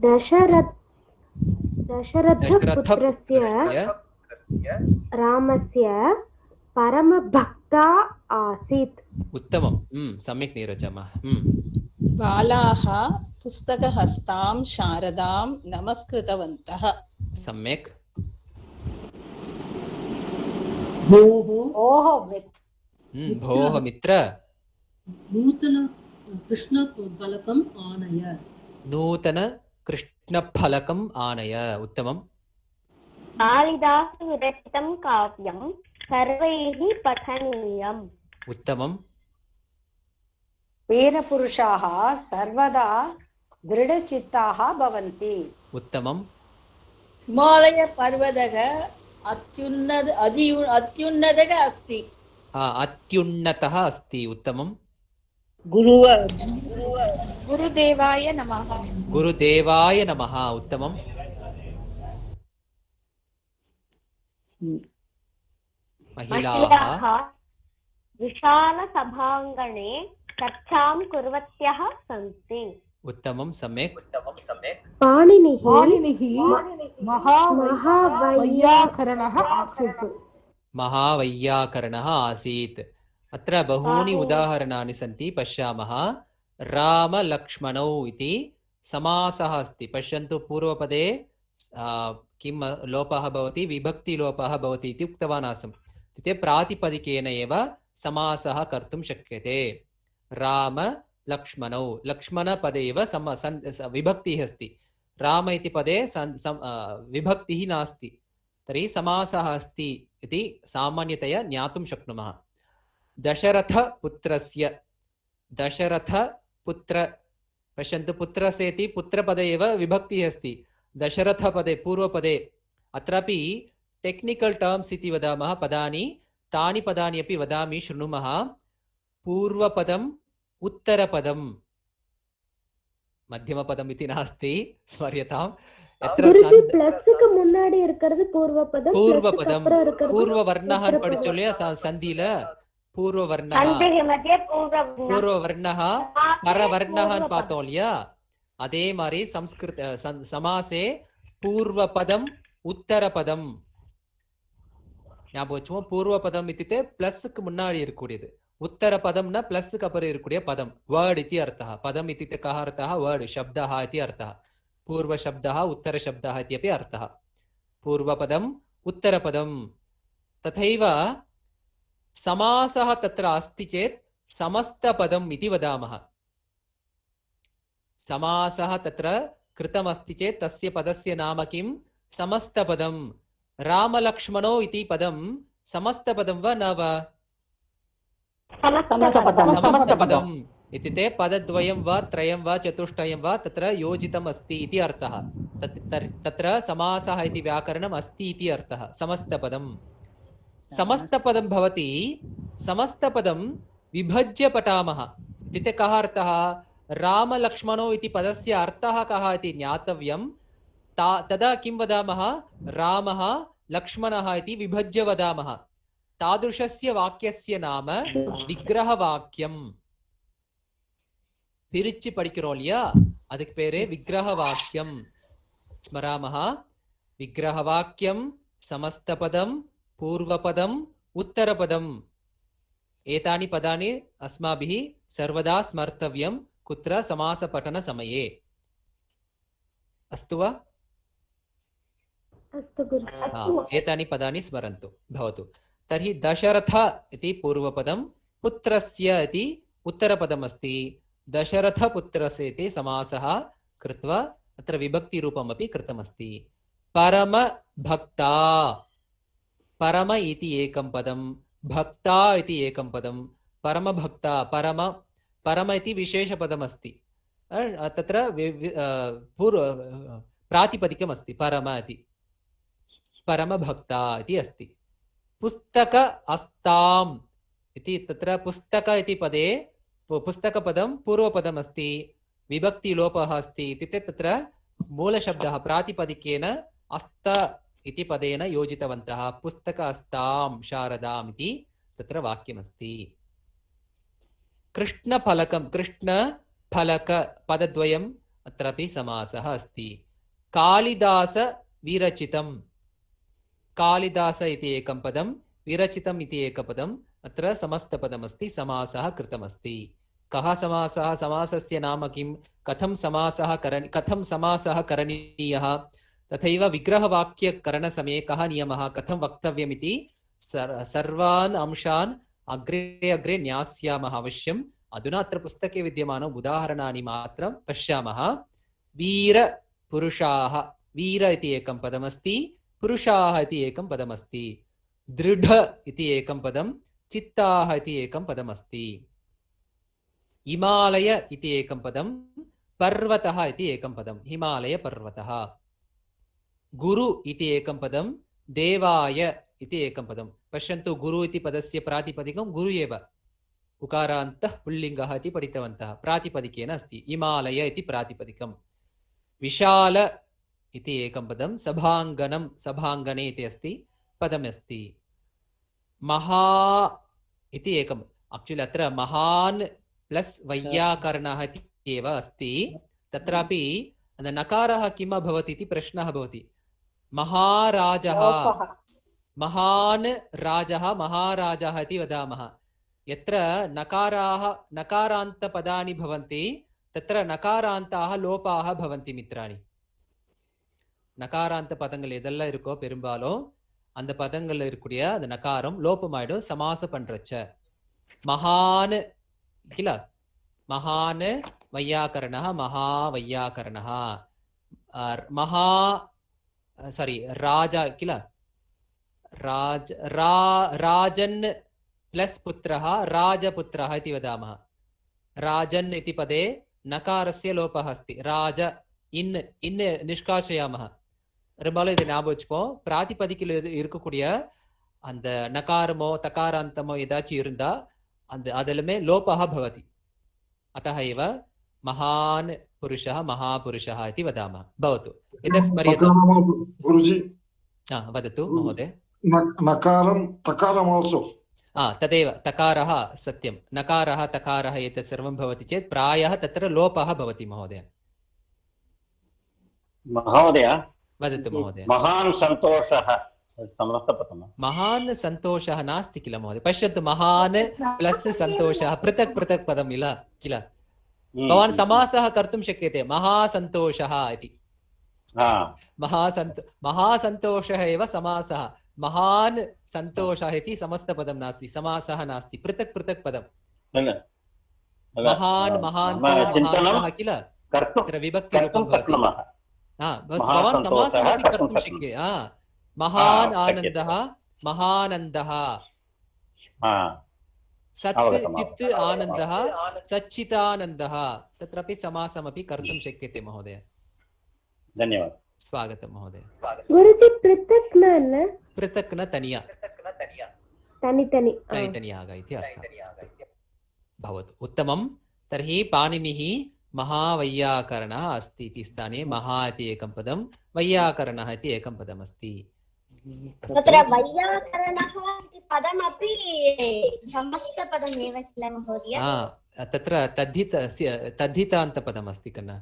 दशरथपुत्रस्य रामस्य परमभक्ता आसीत् उत्तमं सम्यक् नीरजम् बालाः पुस्तकहस्तां शारदां नमस्कृतवन्तः सम्यक् भोः मित्र नूतन कृष्णफलकम् आनय उत्तमं कालिदासविरचितं काव्यं सर्वैः पठनीयम् उत्तमं वीरपुरुषाः सर्वदा दृढचित्ताः भवन्ति उत्तमं हिमालयपर्वतः अत्युन्नतः अस्ति अत्युन्नतः अस्ति उत्तमं गुरुदेवाय नमः उत्तमं महिलाः विशालसभाङ्गणे चर्चां कुर्वत्यः सन्ति उत्तमं सम्यक् पाणिनिः महावैयाकरणः आसीत् अत्र बहूनि उदाहरणानि सन्ति पश्यामः रामलक्ष्मणौ इति समासः अस्ति पश्यन्तु पूर्वपदे किं लोपः भवति विभक्तिलोपः भवति इति उक्तवान् आसम् इत्युक्ते प्रातिपदिकेन एव समासः कर्तुं शक्यते राम लक्ष्मणौ लक्ष्मणपदे एव विभक्तिः अस्ति राम इति पदे विभक्तिः नास्ति तर्हि समासः अस्ति इति सामान्यतया ज्ञातुं शक्नुमः दशरथपुत्र पश्यन्तु पुत्रस्य इति पुत्रपदे एव विभक्तिः अस्ति दशरथपदे पूर्वपदे अत्रापि टेक्निकल् टर्म्स् इति वदामः पदानि तानि पदानि अपि वदामि शृणुमः पूर्वपदम् उत्तरपदम् मध्यमपदम् इति नास्ति स्मर्यताम् प्लस्க்கு முன்னாடி இருக்குது பூர்வபதம் पूर्ववर्णः படிச்சோம் இல்லையா சந்தியில पूर्ववर्णः परवर्णः பார்த்தோம் இல்லையா அதே மாதிரி संस्कृत समासे पूर्वपदम् उत्तरपदम् ஞாபகம் வச்சுவோம் पूर्वपदम् इत्युक्ते प्लस्க்கு முன்னாடி இருக்கக்கூடியது उत्तरपदம்னா प्लस्க்கு அப்புறம் இருக்கக்கூடிய பதம் वर्ड इति अर्थः पदम् इत्युक्ते कः अर्थः वर्ड शब्दः इति अर्थः पूर्वशब्दः उत्तरशब्दः इति अपि अर्थः पूर्वपदम् उत्तरपदम् तथैव समासः तत्र अस्ति चेत् समस्तपदम् इति वदामः समासः तत्र कृतमस्ति चेत् तस्य पदस्य नाम किं? समस्तपदं। रामलक्ष्मणौ इति पदं समस्तपदं वा न वा? समस्तपदम् इत्युक्ते पदद्वयं वा त्रयं वा चतुष्टयं वा तत्र योजितम् अस्ति इति अर्थः। तत्र समासः इति व्याकरणम् अस्ति इति अर्थः। समस्तपदं समस्तपदं भवति। समस्तपदं विभज्य पठामः इत्युक्ते कः अर्थः? रामलक्ष्मणौ इति पदस्य अर्थः कः इति ज्ञातव्यं। तदा किं वदामः? रामः लक्ष्मणः इति विभज्य वदामः। तादृशस्य वाक्यस्य नाम विग्रहवाक्यम्. பிரிச்சு படிக்கிறோம் இல்லையா, அதுக்கு பேரே விக்கிரகவாக்கியம். ஸ்மராமः. விக்கிரகவாக்கியம், समस्तपदं, पूर्वपदं, उत्तरपदं. एतानि पदानि अस्माभिः सर्वदा स्मर्तव्यं. कुत्र? समासपठनसमये. अस्तु वा? अस्तु गुरुजी। एतानि पदानि स्मरन्तु भवतु। तर्हि दशरथ इति पूर्वपदं, पुत्रस्य इति उत्तरपदमस्ति। दशरथपुत्रस्य इति समासः कृत्वा अत्र विभक्तिरूपमपि कृतमस्ति। परमभक्ता, परम इति एकं पदं, भक्ता इति एकं पदं। परमभक्ता, परम इति विशेषपदमस्ति। तत्र प्रातिपदिकमस्ति परम इति। परमभक्ता इति अस्ति। पुस्तक अस्ताम् इति तत्र पुस्तक इति पदे पुस्तकपदं पूर्वपदमस्ति, विभक्तिलोपः अस्ति इत्युक्ते तत्र मूलशब्दः प्रातिपदिकेन अस्त इति पदेन योजितवन्तः। पुस्तक अस्तां शारदाम् इति तत्र वाक्यमस्ति। कृष्णफलकं, कृष्णफलक पदद्वयम् अत्रापि समासः अस्ति। कालिदास विरचितं, कालिदास इति एकं पदं, विरचितम् इति एकपदम्। अत्र समस्तपदमस्ति, समासः कृतमस्ति। कः समासः? समासस्य नाम किं? कथं समासः करणीयः? तथैव विग्रहवाक्यकरणसमये कः नियमः? कथं वक्तव्यमिति सर्वान् अंशान् अग्रे ज्ञास्यामः अवश्यम्। अधुना अत्र पुस्तके विद्यमानम् उदाहरणानि मात्रं पश्यामः। वीरपुरुषाः, वीर इति एकं पदमस्ति, पुरुषाः इति एकं पदमस्ति। दृढ इति एकं पदं, चित्ताः इति एकं पदमस्ति। हिमालय इति एकं पदं, पर्वतः इति एकं पदं, हिमालयपर्वतः। गुरु इति एकं पदं, देवाय इति एकं पदं। पश्यन्तु, गुरु इति पदस्य प्रातिपदिकं गुरु एव। उकारान्तः पुल्लिङ्गः इति पठितवन्तः, प्रातिपदिकेन अस्ति। हिमालय इति प्रातिपदिकं। विशाल इति एकं पदं, सभाङ्गनं, सभाङ्गने इति अस्ति पदमस्ति। महा इति एकम्, आक्चुअली अत्र महान् प्लस् वैयाकरणः इति एव अस्ति। तत्रापि नकारः किम् अभवत् इति प्रश्नः भवति। महाराजः, महान् राजः, महाराजः इति वदामः। यत्र नकारान्तपदानि भवन्ति तत्र नकारान्ताः लोपाः भवन्ति मित्राणि. நகாராந்த பதங்கள் எதெல்லாம் இருக்கோ பெரும்பாலும் அந்த பதங்கள்ல இருக்கக்கூடிய அந்த நகாரம் லோபமாயிடும் சமாசம் பண்றச்ச. மகான் கில, மகான் வையாக்கரணः, மகா வையாக்கரணः. மகா சாரி ராஜா கில, राजन् प्लस पुत्रः राजपुत्रः इति वदामः. राजन् इति पदे नकारस्य लोपः अस्ति. राज इन् निष्कासयामः. பெரும்பாலும் இதை ஞாபகம் வச்சுப்போம். பிராதிபதிக்கில் இருக்கக்கூடிய அந்த நகாரமோ தகாராந்தமோ ஏதாச்சும் இருந்தா அந்த அதிலுமே லோபः भवति. अतः एव महान् पुरुषः महापुरुषः इति वदामः. भवतु यत् स्मर्यते. गुरुजी वदतु महोदय. नकारं तकारम् आल्सो. तदेव तकारः सत्यं. नकारः तकारः एतत् सर्वं भवति चेत् प्रायः तत्र लोपः भवति महोदय. महोदय वदतु महोदय. महान् सन्तोषः समस्तपदम्. महान् सन्तोषः नास्ति किल महोदय. पश्यतु, महान् प्लस् सन्तोषः पृथक् पृथक् पदं किल. भवान् समासः कर्तुं शक्यते महासन्तोषः इति. महासन्तोषः एव समासः. महान् सन्तोषः इति समस्तपदं नास्ति, समासः नास्ति, पृथक् पृथक् पदं. महान् महान् महान् किल. कर्तुं तत्र विभक्तिरूपं भवति शक्नुमः। भवान् समासमपि कर्तुं कर्तुं शक्यते महान् आनन्दः महानन्दः सत् चित् आनन्दः सच्चिदानन्दः तत्रापि समासमपि कर्तुं शक्यते महोदय। धन्यवादः। स्वागतं महोदय। गुरुजी पृथक् न पृथक् न तनिया तनि तनि तनि आग इति अर्थः। भवतु उत्तमं। तर्हि पाणिनिः महावैयाकरणः अस्ति इति स्थाने महा इति एकं पदं वैयाकरणः इति एकं पदमस्ति। तत्र वैयाकरणः इति पदमपि समस्तपदमेव किल महोदय? तत्र तद्धितान्तपदमस्ति खलु।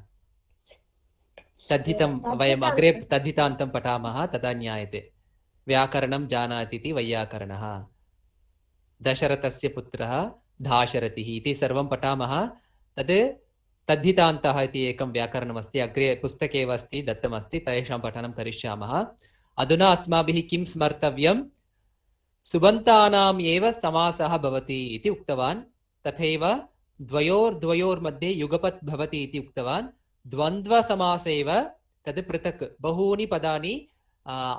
तद्धितं वयम् अग्रे तद्धितान्तं पठामः तदा ज्ञायते। व्याकरणं जानाति इति वैयाकरणः। दशरथस्य पुत्रः दाशरथिः इति सर्वं पठामः। तद् तद्धितान्तः इति एकं व्याकरणमस्ति, अग्रे पुस्तके एव अस्ति, दत्तमस्ति, तेषां पठनं करिष्यामः। अधुना अस्माभिः किं स्मर्तव्यं? सुबन्तानाम् एव समासः भवति इति उक्तवान्। तथैव द्वयोर्मध्ये युगपत् भवति इति उक्तवान्। द्वन्द्वसमास एव तद् पृथक्। बहूनि पदानि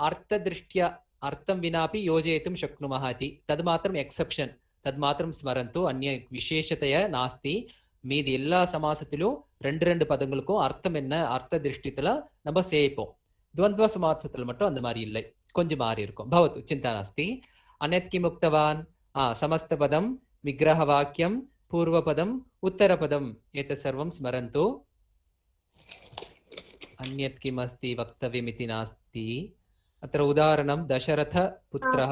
अर्थदृष्ट्या अर्थं विनापि योजयितुं शक्नुमः इति। तद् मात्रम् एक्सेप्शन्, तद् मात्रं स्मरन्तु, अन्य विशेषतया नास्ति. மீதி எல்லா சமாசத்திலும் ரெண்டு பதங்களுக்கும் அர்த்தம் என்ன அர்த்த திருஷ்டித்துல நம்ம சேர்ப்போம். द्वन्द्व சமாசத்தில் மட்டும் அந்த மாதிரி இல்லை, கொஞ்சம் மாறி இருக்கும். भवतु चिन्ता नास्ति। अन्यत् किम् उक्तवान्? समस्तपदं विग्रहवाक्यं पूर्वपदम् उत्तरपदम् एतत् सर्वं स्मरन्तु। अन्यत् किमस्ति वक्तव्यमिति नास्ति। अत्र उदाहरणं दशरथपुत्रः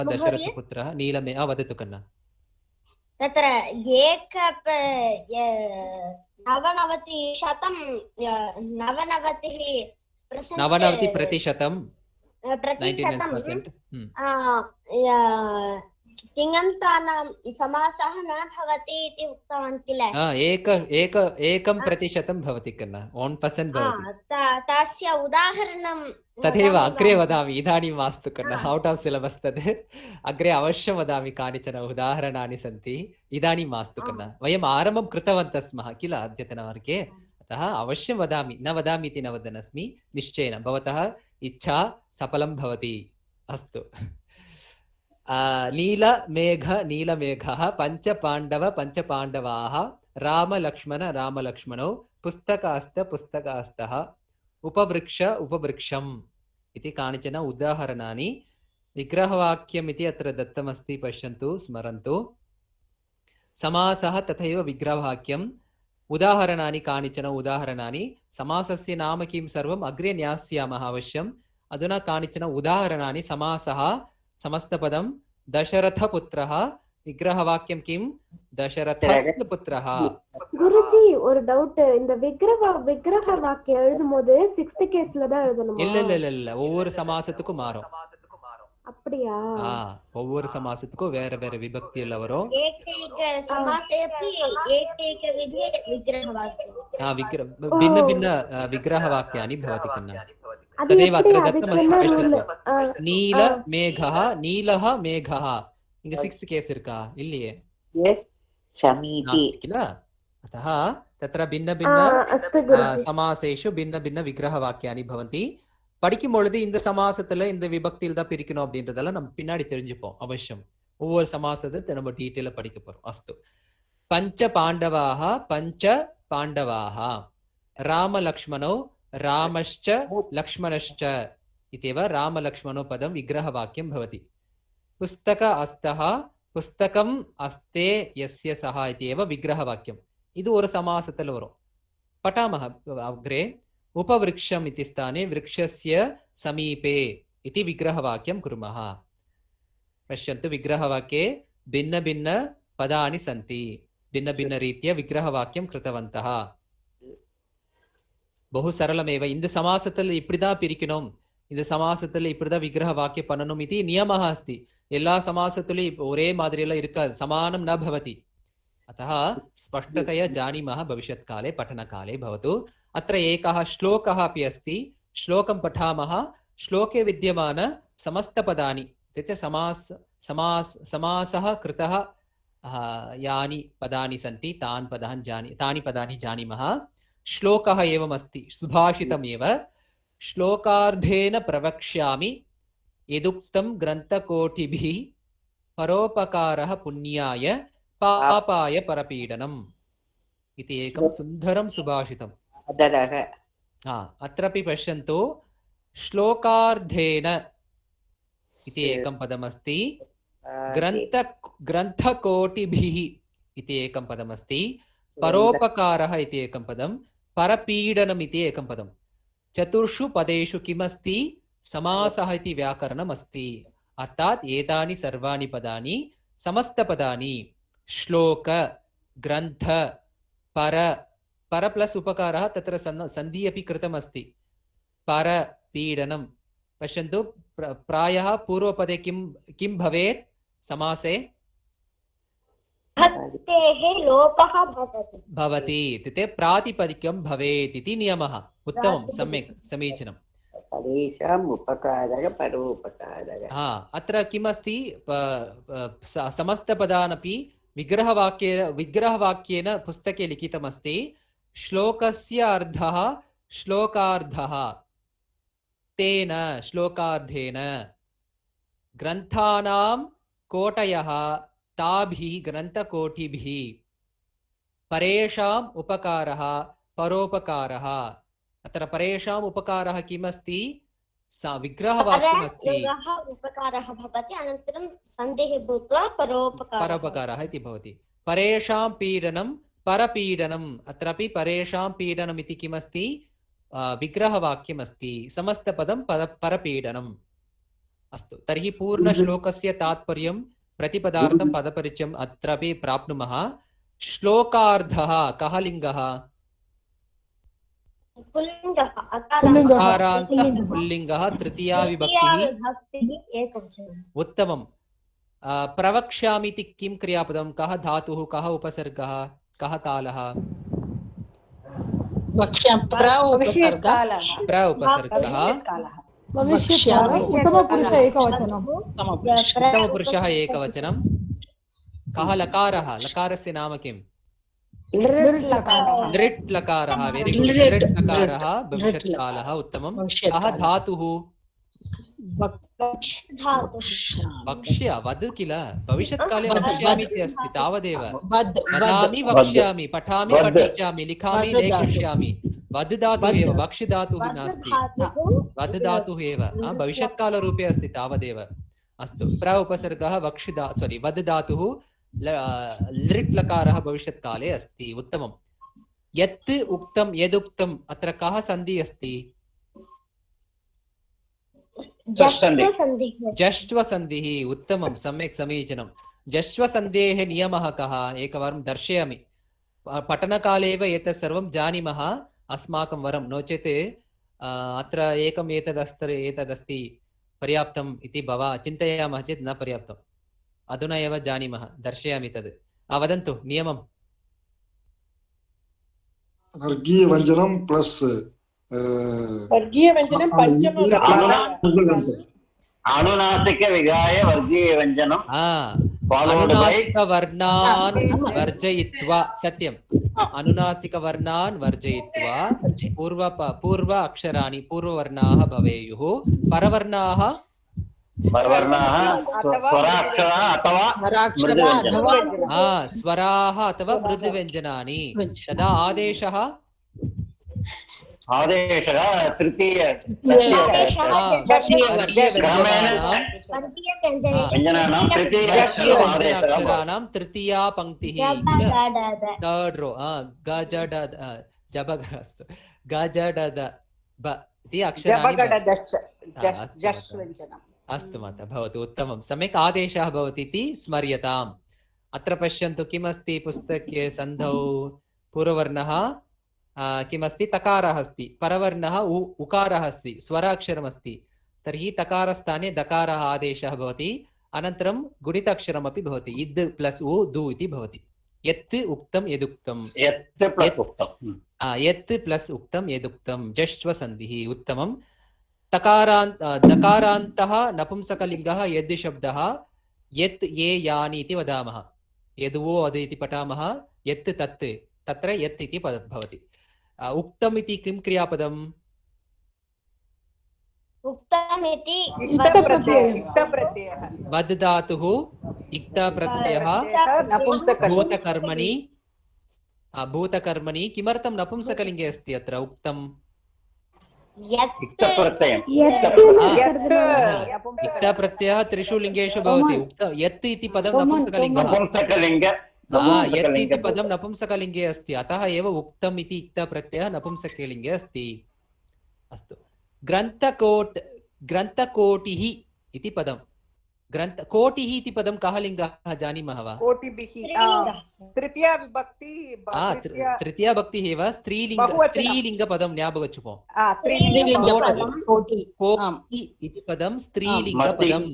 नीलमे वदतु कन्ना। तत्र 99% तिङन्तानां समासः न भवति इति उक्तवान् किल? 1% भवति कन्ना, 1% भवति। तस्य उदाहरणं तथैव अग्रे वदामि, इदानीं मास्तु कन्ना, औट् आफ् सिलेबस् तद्। अग्रे अवश्यं वदामि, कानिचन उदाहरणानि सन्ति, इदानीं मास्तु कन्ना। वयम् आरम्भं कृतवन्तः स्मः किल अद्यतनवर्गे, अतः अवश्यं वदामि, न वदामि इति न वदन्नस्मि, निश्चयेन भवतः इच्छा सफलं भवति। अस्तु। नीलमेघः पञ्चपाण्डवाः रामलक्ष्मणौ पुस्तकास्तः उपवृक्षम् इति कानिचन उदाहरणानि। विग्रहवाक्यम् इति अत्र दत्तमस्ति, पश्यन्तु, स्मरन्तु। समासः तथैव विग्रहवाक्यम्। उदाहरणानि कानिचन उदाहरणानि। समासस्य नाम किं सर्वम् अग्रे ज्ञास्यामः अवश्यम्। अधुना कानिचन उदाहरणानि। समासः समस्तपदं दशरथपुत्रः, विग्रहवाक्यं किं? दशरथस्य पुत्रः। குருஜி ஒரு டவுட், இந்த விக்கிரக வாக்கியம் எழுதும்போது 6th கேஸ்ல தான் எழுதணுமா? இல்ல ஒவ்வொரு சமாசத்துக்கும் மாறும். அப்படியா? ஒவ்வொரு சமாசத்துக்கும் வேற வேற விபக்தியில வரும். ஏகைக சமாசேபி ஏகைக விதி விக்கிரகவாक्यं भिन्न भिन्न विग्रहवाक्यानि भवति कन्ना। तदेव अत्र दत्तमस्ति। नीलः मेघः இங்க 6th கேஸ் இருக்கா? இல்லையே, किल? अतः तत्र भिन्न भिन्न समासेषु भिन्न भिन्न विग्रहवाक्यानि भवन्ति. படிக்கும் பொழுது இந்த சமாசத்துல இந்த விபக்தியில் தான் பிரிக்கணும் அப்படின்றதெல்லாம் நம்ம பின்னாடி தெரிஞ்சுப்போம் அவசியம். ஒவ்வொரு சமாசத்தை நம்ம டீட்டெயிலா படிக்க போறோம். அஸ்து. பஞ்ச பாண்டவாः रामलक्ष्मणौ रामश्च लक्ष्मणश्च इत्येव रामलक्ष्मणौ पदं विग्रहवाक्यं भवति। पुस्तक अस्तः पुस्तकम् अस्ते यस्य सः इत्येव विग्रहवाक्यम्. इदु ओरु समासत्तल वरुम. पठामः अग्रे। उपवृक्षम् इति स्थाने वृक्षस्य समीपे इति विग्रहवाक्यं कुर्मः। पश्यन्तु, विग्रहवाक्ये भिन्न भिन्न पदानि सन्ति, भिन्न भिन्न रीत्या विग्रहवाक्यं कृतवन्तः. बहु सरलमेव. இந்த சமாசத்தில் இப்படிதான் பிரிக்கணும், இந்த சமாசத்தில் இப்படிதான் விக்கிரகவாக்கியம் பண்ணணும் இது நியமः अस्ति. எல்லா சமாசத்திலும் ஒரே மாதிரி எல்லாம் இருக்காது, சமானம் न भवति. अतः स्पष्टतया जानीमः भविष्यत्काले पठनकाले भवतु. अत्र एकः श्लोकः अपि अस्ति, श्लोकं पठामः. श्लोके विद्यमान समस्तपदानि इत्युक्ते समासः कृतः यानि पदानि सन्ति तानि पदानि जानीमः. श्लोकः एवमस्ति, सुभाषितमेव। श्लोकार्धेन प्रवक्ष्यामि यदुक्तं ग्रन्थकोटिभिः परोपकारः पुण्याय पापाय परपीडनम् इति एकं सुन्दरं सुभाषितम्। अत्रापि पश्यन्तु, श्लोकार्धेन इति एकं पदमस्ति, ग्रन्थकोटिभिः इति एकं पदमस्ति, परोपकारः इति एकं पदं, परपीडनम् इति एकं पदं। चतुर्षु पदेषु किमस्ति? समासः इति व्याकरणम् अस्ति। अर्थात् एतानि सर्वाणि पदानि समस्तपदानि, श्लोक, ग्रन्थ, पर प्लस् उपकारः, तत्र सन्धि अपि कृतमस्ति, परपीडनं। पश्यन्तु, प्रायः पूर्वपदे किं भवेत् समासे? लोपः भवति, इत्युक्ते प्रातिपदिकं भवेत् इति नियमः। उत्तमं, सम्यक्, समीचीनं। अत्र किमस्ति? समस्तपदानपि विग्रहवाक्येन पुस्तके लिखितमस्ति। श्लोकस्य अर्थः श्लोकार्धः, तेन श्लोकार्धेन, ग्रन्थानां कोटयः ताभिः ग्रन्थकोटिभिः, परेषाम् उपकारः परोपकारः। अत्र परेषाम् उपकारः किमस्ति? विग्रहवाक्यमस्ति, उपकारः भवति, अनन्तरं सन्धिः भूत्वा परोपकारः इति भवति। परेषां पीडनं परपीडनम्, अत्रापि परेषां पीडनम् इति किमस्ति? विग्रहवाक्यमस्ति, समस्तपदं परपीडनम्। अस्तु, तर्हि पूर्णश्लोकस्य तात्पर्यं प्रतिपदार्थं पदपरिचयम् अत्रापि प्राप्नुमः। श्लोकार्धः कः लिङ्गः? अकारान्तः पुल्लिङ्गः, तृतीया विभक्तिः उत्तमम्। प्रवक्ष्यामि इति किं क्रियापदं? कः धातुः, कः उपसर्गः, कः कालः? प्र उपसर्गः, उत्तमपुरुषः एकवचनं। कः लकारः? लकारस्य नाम किम्? लृट् लकारः। वेरि गुड्, लृट् लकारः, भविष्यत्कालः। उत्तमं। कः धातुः? वक्ष्य, वद् किल, भविष्यत्काले वक्ष्यामि इति अस्ति, तावदेव। वदामि वक्ष्यामि, पठामि पठिष्यामि, लिखामि लेखिष्यामि। वद् धातुः एव, वक्ष्य धातुः नास्ति, वद् धातुः एव, भविष्यत्कालरूपे अस्ति, तावदेव। अस्तु, प्र उपसर्गः वद् धातुः, लृट् लकारः भविष्यत्काले अस्ति। उत्तमं। यत् उक्तं यदुक्तम्, अत्र कः सन्धिः अस्ति? जष्ट्वसन्धिः। उत्तमं, सम्यक्, समीचीनं। जष्ट्वसन्धेः नियमः कः? एकवारं दर्शयामि। पठनकाले एव एतत् सर्वं जानीमः, अस्माकं वरं, नो चेत् अत्र एकम् एतदस्ति पर्याप्तम् इति चिन्तयामः चेत् न पर्याप्तम्। अधुना एव जानीमः, दर्शयामि तद्। वदन्तु नियमम्। वर्गीयव्यञ्जनं प्लस् वर्गीयव्यञ्जनं अनुनासिकविहाय वर्गीयव्यञ्जनं, अनुनासिकवर्णान् वर्जयित्वा, सत्यम्, अनुनासिकवर्णान् वर्जयित्वा पूर्व अक्षराणि, पूर्ववर्णाः भवेयुः। परवर्णाः स्वराः अथवा मृदुव्यञ्जनानि। तदा आदेशः तृतीय अक्षराणां तृतीया पङ्क्तिः, थर्ड् रो। अस्तु, गजडद इति अक्षराणि। अस्तु माता, भवतु, उत्तमं, सम्यक्। आदेशः भवति इति स्मर्यताम्। अत्र पश्यन्तु किमस्ति पुस्तके। सन्धौ पूर्ववर्णः किमस्ति? तकारः अस्ति, परवर्णः उकारः अस्ति, स्वराक्षरमस्ति। तर्हि तकारस्थाने दकारः आदेशः भवति, अनन्तरं गुणिताक्षरमपि भवति, इद् प्लस् उ दु इति भवति। यत् उक्तं यदुक्तं, यत् प्लस् उक्तं यदुक्तं, जष्ट्वसन्धिः। उत्तमं। दकारान्तः नपुंसकलिङ्गः यद् शब्दः, यत् ये यानि इति वदामः। यद् वो अद् इति पठामः, यत् तत्, तत्र यत् इति भवति। उक्तम् इति किं क्रियापदम्? उक्तमिति वद् धातुः इक्त प्रत्ययः भूतकर्मणि भूतकर्मणि किमर्थं नपुंसकलिङ्गे अस्ति अत्र उक्तम्? इक्त प्रत्ययम् इक्त प्रत्ययः त्रिषु लिङ्गेषु भवति। उक्त यत् इति पदं नपुंसकलिङ्गः। नपुंसकलिङ्ग यत् इति पदं नपुंसकलिङ्गे अस्ति, अतः एव उक्तम् इति इक्त प्रत्ययः नपुंसकलिङ्गे अस्ति। अस्तु, ग्रन्थकोटिः इति पदं, कोटिः इति पदं कः लिङ्गः जानीमः वा? तृतीया विभक्ति एव स्त्रीलिङ्गपदं ज्ञापकचुपो। कोटि इति पदं स्त्रीलिङ्गपदं।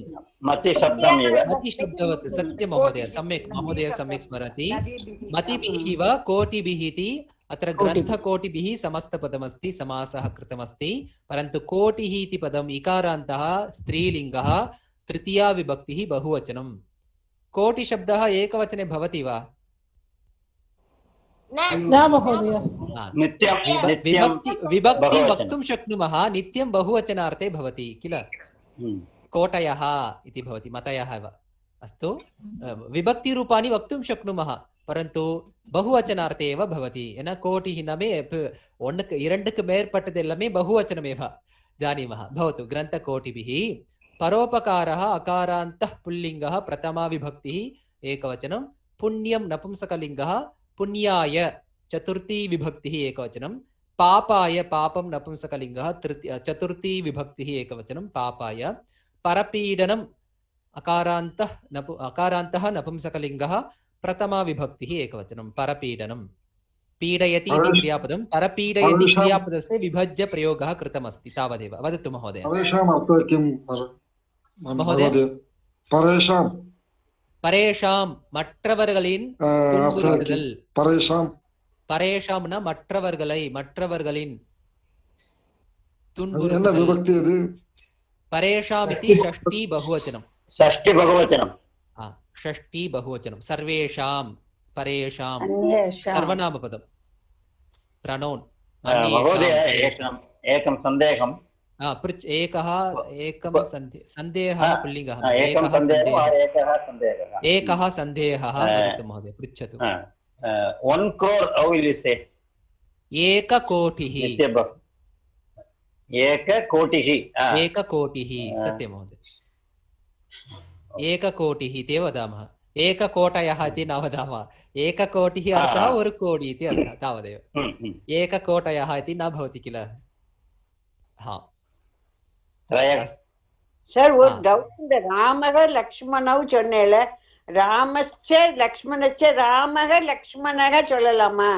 मतिशब्दवत्, सत्यं महोदय, सम्यक् महोदय, सम्यक् स्मरति। मतिभिः इव कोटिभिः इति अत्र ग्रन्थकोटिभिः समस्तपदमस्ति, समासः कृतमस्ति, परन्तु कोटिः इति पदम् इकारान्तः स्त्रीलिङ्गः, तृतीया विभक्तिः बहुवचनं। कोटिशब्दः एकवचने भवति वा? विभक्ति वक्तुं शक्नुमः, नित्यं बहुवचनार्थे भवति किल? कोटयः इति भवति, मतयः एव। अस्तु, विभक्तिरूपाणि वक्तुं शक्नुमः, परन्तु बहुवचनार्थे एव भवति. ஏன்னா கோட்டிः नमे ஒன்றுக்கு இரண்டுக்கு மேற்பட்டது எல்லாமே बहुवचनमेव जानीमः. भवतु, ग्रन्थकोटिभिः परोपकारः अकारान्तः पुल्लिङ्गः प्रथमा विभक्तिः एकवचनं, पुण्यं नपुंसकलिङ्गः, पुण्याय चतुर्थी विभक्तिः एकवचनं, पापाय पापं नपुंसकलिङ्गः चतुर्थी विभक्तिः एकवचनं, पापाय, परपीडनम् अकारान्तः नपुंसकलिङ्गः प्रथमा विभक्तिः एकवचनं, परपीडनं, पीडयति इति क्रियापदं, परपीडयति क्रियापदस्य विभज्य प्रयोगः कृतमस्ति, तावदेव। वदतु महोदय। பரேஷாம் மற்றவர்களின் துன்புறுத்தல். பரேஷாம் மற்றவர்களின் துன்புறுத்தல். பரேஷாம் इति षष्ठी बहुवचनं। षष्ठी बहुवचनं। सर्वेषां, परेषां सर्वनामपदं, प्रनौन्। एकं सन्देहं। एकः सन्देहः पुल्लिङ्गः। एकः सन्देहः वदतु महोदय, पृच्छतु। 1 crore how will you say? एककोटिः। एककोटिः सत्यं महोदय, एककोटिः इति वदामः, एककोटयः इति न वदामः। एककोटिः अर्थः ஒரு கோடி इति अर्थः, तावदेव। एककोटयः इति न भवति किल? हा சார், ஒரு டவுட். இந்த ராமக லக்ஷ்மணவ் சொன்னேல, ராமஸ்ச லக்ஷ்மணஸ்ச ராமக லக்ஷ்மணக சொல்லலாமா?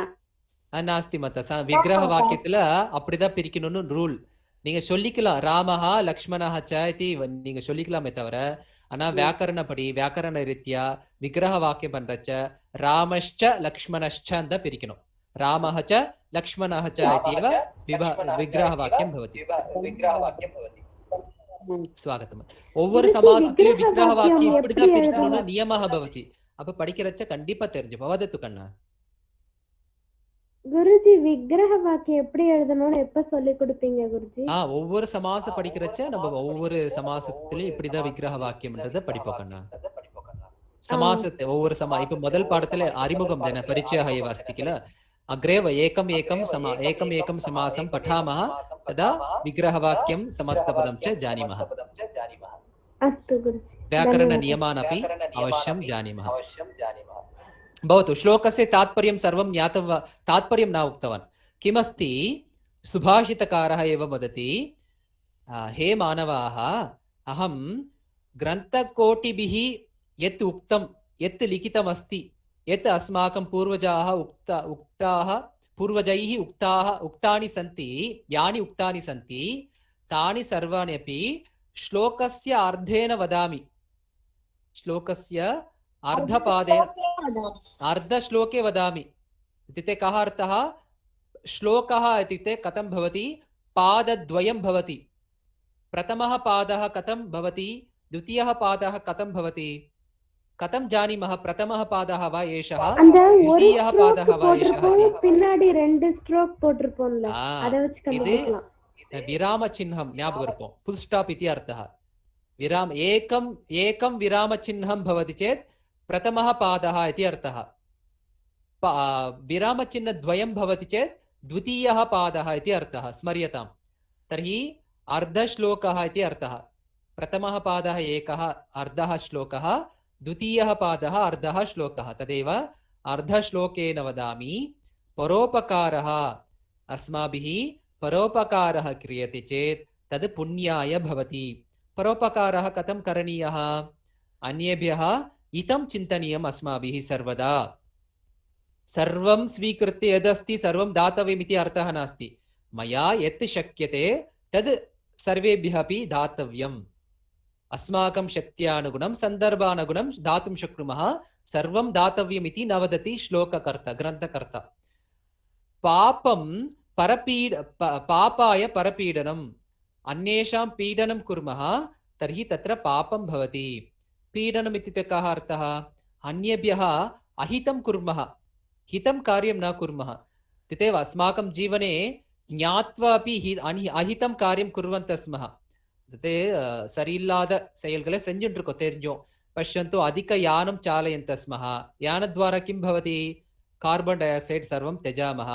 நாஸ்தி மத்த விக்கிரக வாக்கியத்துல அப்படிதான் பிரிக்கணும்னு ரூல். நீங்க சொல்லிக்கலாம் ராமஹா லக்ஷ்மணஹ ச இதி நீங்க சொல்லிக்கலாமே தவிர, ஆனா வியாக்கரண ரீதியா விக்கிரக வாக்கியம் பண்றச்ச ராமश्च லக்ஷ்மணश्च தான் பிரிக்கணும். ராமஹ ச லக்ஷ்மணஹ ச इत्येव விக்கிரக வாக்கியம் भवति. स्वागतम। ஒவ்வொரு சமாசத்திலும் விக்கிரக வாக்கியம் இப்படிதான் பிரிக்கணும்னு நியமः भवति. அப்ப படிக்கிறச்ச கண்டிப்பா தெரிஞ்சுப்போம். வதத்து கண்ணா. குருஜி, விக்கிரக வாக்கியம் எப்படி எழுதணும்னு எப்ப சொல்லி கொடுப்பீங்க குருஜி? ஒவ்வொரு சமாச படிக்கிறச்ச நம்ம ஒவ்வொரு சமாசத்திலும் இப்படிதான் விக்கிரக வாக்கியம்ன்றத படிப்போம் கண்ணா. சமாசத்தை ஒவ்வொரு இப்ப முதல் பாடத்துல அறிமுகம் தான, परिचयः एव अस्ति किल? अग्रे एकम् एकं समासं पठामः, तदा विग्रहवाक्यं समस्तपदं च जानीमः। अस्तु गुरुजी। व्याकरणनियमान् अपि अवश्यं जानीमः। भवतु, श्लोकस्य तात्पर्यं सर्वं ज्ञातं वा? तात्पर्यं न उक्तवान्। किमस्ति? सुभाषितकारः एव वदति, हे मानवाः, अहं ग्रन्थकोटिभिः यत् उक्तं, यत् लिखितमस्ति, यत् अस्माकं पूर्वजैः उक्तानि सन्ति, यानि उक्तानि सन्ति, तानि सर्वाणि अपि श्लोकस्य अर्धेन वदामि। श्लोकस्य अर्धश्लोके वदामि। इत्युक्ते कः अर्थः? श्लोकः इत्युक्ते कथं भवति? पादद्वयं भवति। प्रथमः पादः कथं भवति? द्वितीयः पादः कथं भवति? कथं जानीमः प्रथमः पादः वा एषः அந்த ஒரு द्वितीयः ஸ்ட்ரோக் पादः वा एषः போட்டிருப்போம் பின்னாடி ரெண்டு ஸ்ட்ரோக் போட்டிருப்போம்ல ஆ, அத வச்சு இது கண்டுபிடிக்கலாம் विरामचिह्नं ஞாபகம் இருப்போம் फुल स्टॉप इति अर्थः विराम एकं विरामचिह्नं भवति चेत् प्रथमः पादः इति अर्थः विरामचिह्नद्वयं भवति चेत् द्वितीयः पादः इति अर्थः स्मर्यताम् तर्हि अर्धश्लोकः इति अर्थः प्रथमः पादः एकः अर्धः श्लोकः द्वितीयः पादः अर्धः श्लोकः तदेव अर्धश्लोकेन वदामि परोपकारः अस्माभिः परोपकारः क्रियते चेत् तद् पुण्याय भवति परोपकारः कथं करणीयः अन्येभ्यः हितं चिन्तनीयम् अस्माभिः सर्वदा सर्वं स्वीकृत्य यदस्ति सर्वं दातव्यम् इति अर्थः नास्ति मया यत् शक्यते तद् सर्वेभ्यः अपि दातव्यम् अस्माकं शक्त्यानुगुणं सन्दर्भानुगुणं दातुं शक्नुमः सर्वं दातव्यम् इति न वदति श्लोककर्ता ग्रन्थकर्ता पापं पापाय परपीडनम् अन्येषां पीडनं कुर्मः तर्हि तत्र पापं भवति पीडनम् इत्युक्ते कः अर्थः अन्येभ्यः अहितं कुर्मः हितं कार्यं न कुर्मः तथैव अस्माकं जीवने ज्ञात्वा अपि अहितं कार्यं कुर्वन्तः स्मः சரியில்லாத செயல்களை செஞ்சுட்டு இருக்கோம் தெரிஞ்சோம் पश्यन्तु अधिक यानं चालयन्तः स्मः यानद्वारा किं भवति कार्बन् डैऑक्साइड् सर्वं त्यजामः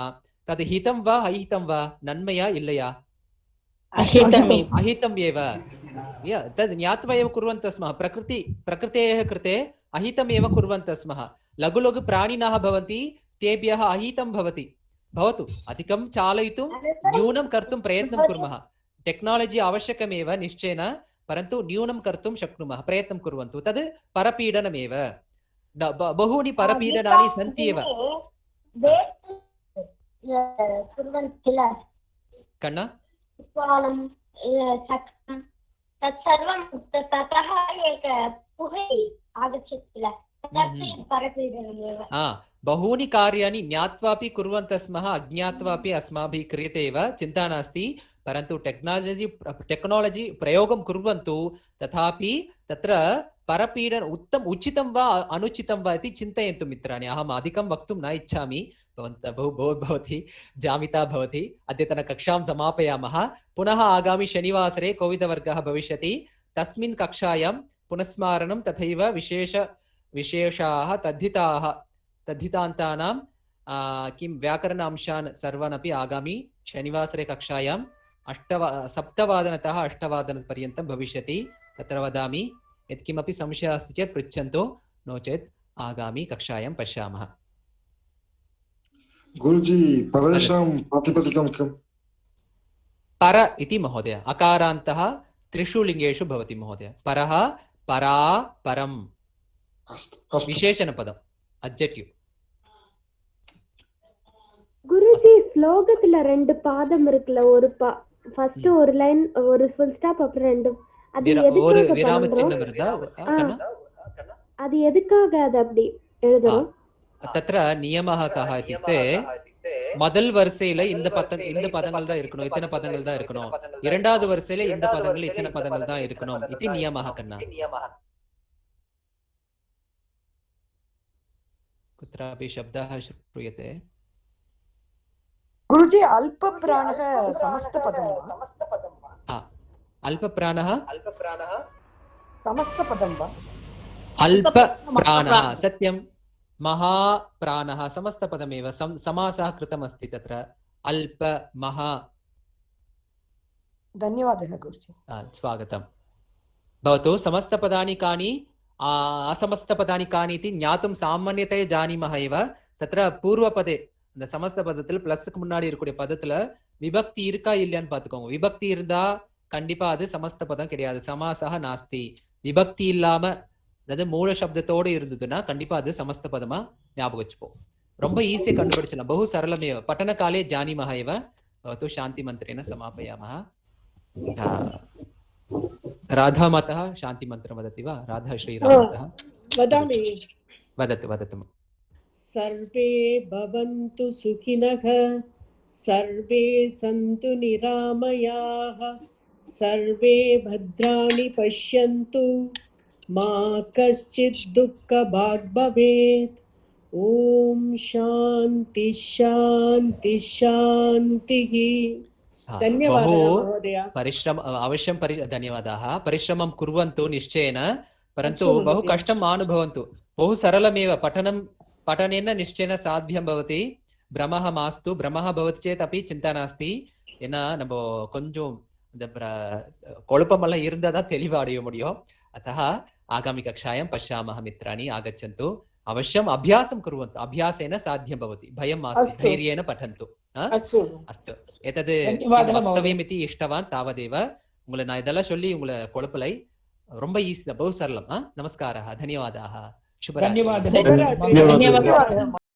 तद् हितं वा अहितं वा नन्मया इल्लया अहितम् एव तद् ज्ञात्वा एव कुर्वन्तः स्मः प्रकृतेः कृते अहितम् एव कुर्वन्तः स्मः लघु लघु प्राणिनः भवन्ति तेभ्यः अहितं भवति भवतु अधिकं चालयितुं न्यूनं कर्तुं प्रयत्नं कुर्मः टेक्नालजी आवश्यकमेव निश्चयेन परन्तु न्यूनं कर्तुं शक्नुमः प्रयत्नं कुर्वन्तु तद् परपीडनमेव बहूनि परपीडनानि सन्ति एव कण्णा तत्सर्वं ततः एक पुहे आगच्छति किल परपीडनमेव बहूनि कार्याणि ज्ञात्वापि कुर्वन्तः स्मः अज्ञात्वापि अस्माभिः क्रियते एव चिन्ता नास्ति परन्तु टेक्नालजी प्रयोगं कुर्वन्तु तथापि तत्र परपीडन उचितं वा अनुचितं वा इति चिन्तयन्तु मित्राणि अहम् अधिकं वक्तुं न इच्छामि भवन्तः भवती जामिता भवति अद्यतनकक्षां समापयामः पुनः आगामि शनिवासरे कोविदवर्गः भविष्यति तस्मिन् कक्षायां पुनस्मारणं तथैव विशेषाः तद्धितान्तानां किं व्याकरण अंशान् सर्वान् अपि आगामि शनिवासरे कक्षायां 7:00 8:00 भविष्यति तत्र वदामि यत्किमपि संशयः अस्ति चेत् पृच्छन्तु नो चेत् आगामि कक्षायां पश्यामः गुरुजी परेषां प्रातिपदिकं किम् पर इति महोदय अकारान्तः त्रिषु लिङ्गेषु भवति महोदय परः परा परम् विशेषणपदम् adjective குருஜி ஸ்லோகத்துல ரெண்டு பாதம் இருக்குல ஒரு ஃபர்ஸ்ட் ஒரு லைன் ஒரு ஃபுல் ஸ்டாப் அப்புறம் ரெண்டு அது ஒரு எதுக்காக விராம பண்றோம் சின்னம் இருந்தா அது எதுக்காக அது அப்படி எழுதணும் तत्र नियमः कः इत्युक्ते முதல் வரிசையில இந்த பதங்கள் தான் இருக்கணும் இத்தனை பதங்கள் தான் இருக்கணும் இரண்டாவது வரிசையில இந்த பதங்கள் இத்தனை பதங்கள் தான் இருக்கணும் இது நியமः கண்ணா कुत्रापि शब्दः श्रूयते गुरुजी अल्पप्राणः समस्तपदं वा अल्पप्राणः समस्तपदं वा अल्पप्राणः सत्यं महाप्राणः समस्तपदमेव समासः कृतमस्ति तत्र अल्प महा धन्यवादः गुरुजी स्वागतं भवतु समस्तपदानि कानि असमस्तपदानि कानि इति ज्ञातुं सामान्यतया जानीमः एव तत्र पूर्वपदे இந்த சமஸ்த பதத்துல பிளஸ்க்கு முன்னாடி இருக்கக்கூடிய பதத்துல விபக்தி இருக்கா இல்லையான்னு பாத்துக்கோங்க விபக்தி இருந்தா கண்டிப்பா அது சமஸ்த பதம் கிடையாது சமாசஹ நாஸ்தி விபக்தி இல்லாம அதாவது மூல சப்தத்தோடு இருந்ததுன்னா கண்டிப்பா அது சமஸ்த பதமா ஞாபகம் வச்சுப்போம் ரொம்ப ஈஸியா கண்டுபிடிச்சலாம் बहु सरलमेव पठनकाले जानीमः एव भवतु शान्ति मन्त्रेण समापयामः राधामातः शान्ति मन्त्रं वदति वा राधा श्रीरामतः वदामि वदतु सर्वे भवन्तु सुखिनः सर्वे सन्तु निरामयाः सर्वे भद्राणि पश्यन्तु मा कश्चित् दुःखभाग् भवेत्। ॐ शान्ति शान्ति शान्तिः। धन्यवादः महोदय। परिश्रम अवश्यं धन्यवादाः। परिश्रमं कुर्वन्तु निश्चयेन, परन्तु बहु कष्टम् अनुभवन्तु। बहु सरलमेव, पठनेन निश्चयेन साध्यं भवति। भ्रमः मास्तु, भ्रमः भवति चेत् अपि चिन्ता नास्ति. ஏன்னா நம்ம கொஞ்சம் இந்த குழப்பமெல்லாம் இருந்தால் தான் தெளிவாக அடைய முடியும். अतः आगामि कक्षायां पश्यामः मित्राणि, आगच्छन्तु। अवश्यम् अभ्यासं कुर्वन्तु, अभ्यासेन साध्यं भवति। भयं मास्तु, धैर्येण पठन्तु। अस्तु, एतद् वक्तव्यम् इति इष्टवान्, तावदेव. உங்களை நான் இதெல்லாம் சொல்லி உங்களை குழப்பலை, ரொம்ப ஈஸி தான், பகு சரளம். நமஸ்காரः, धन्यवादाः, शुभरात्रि।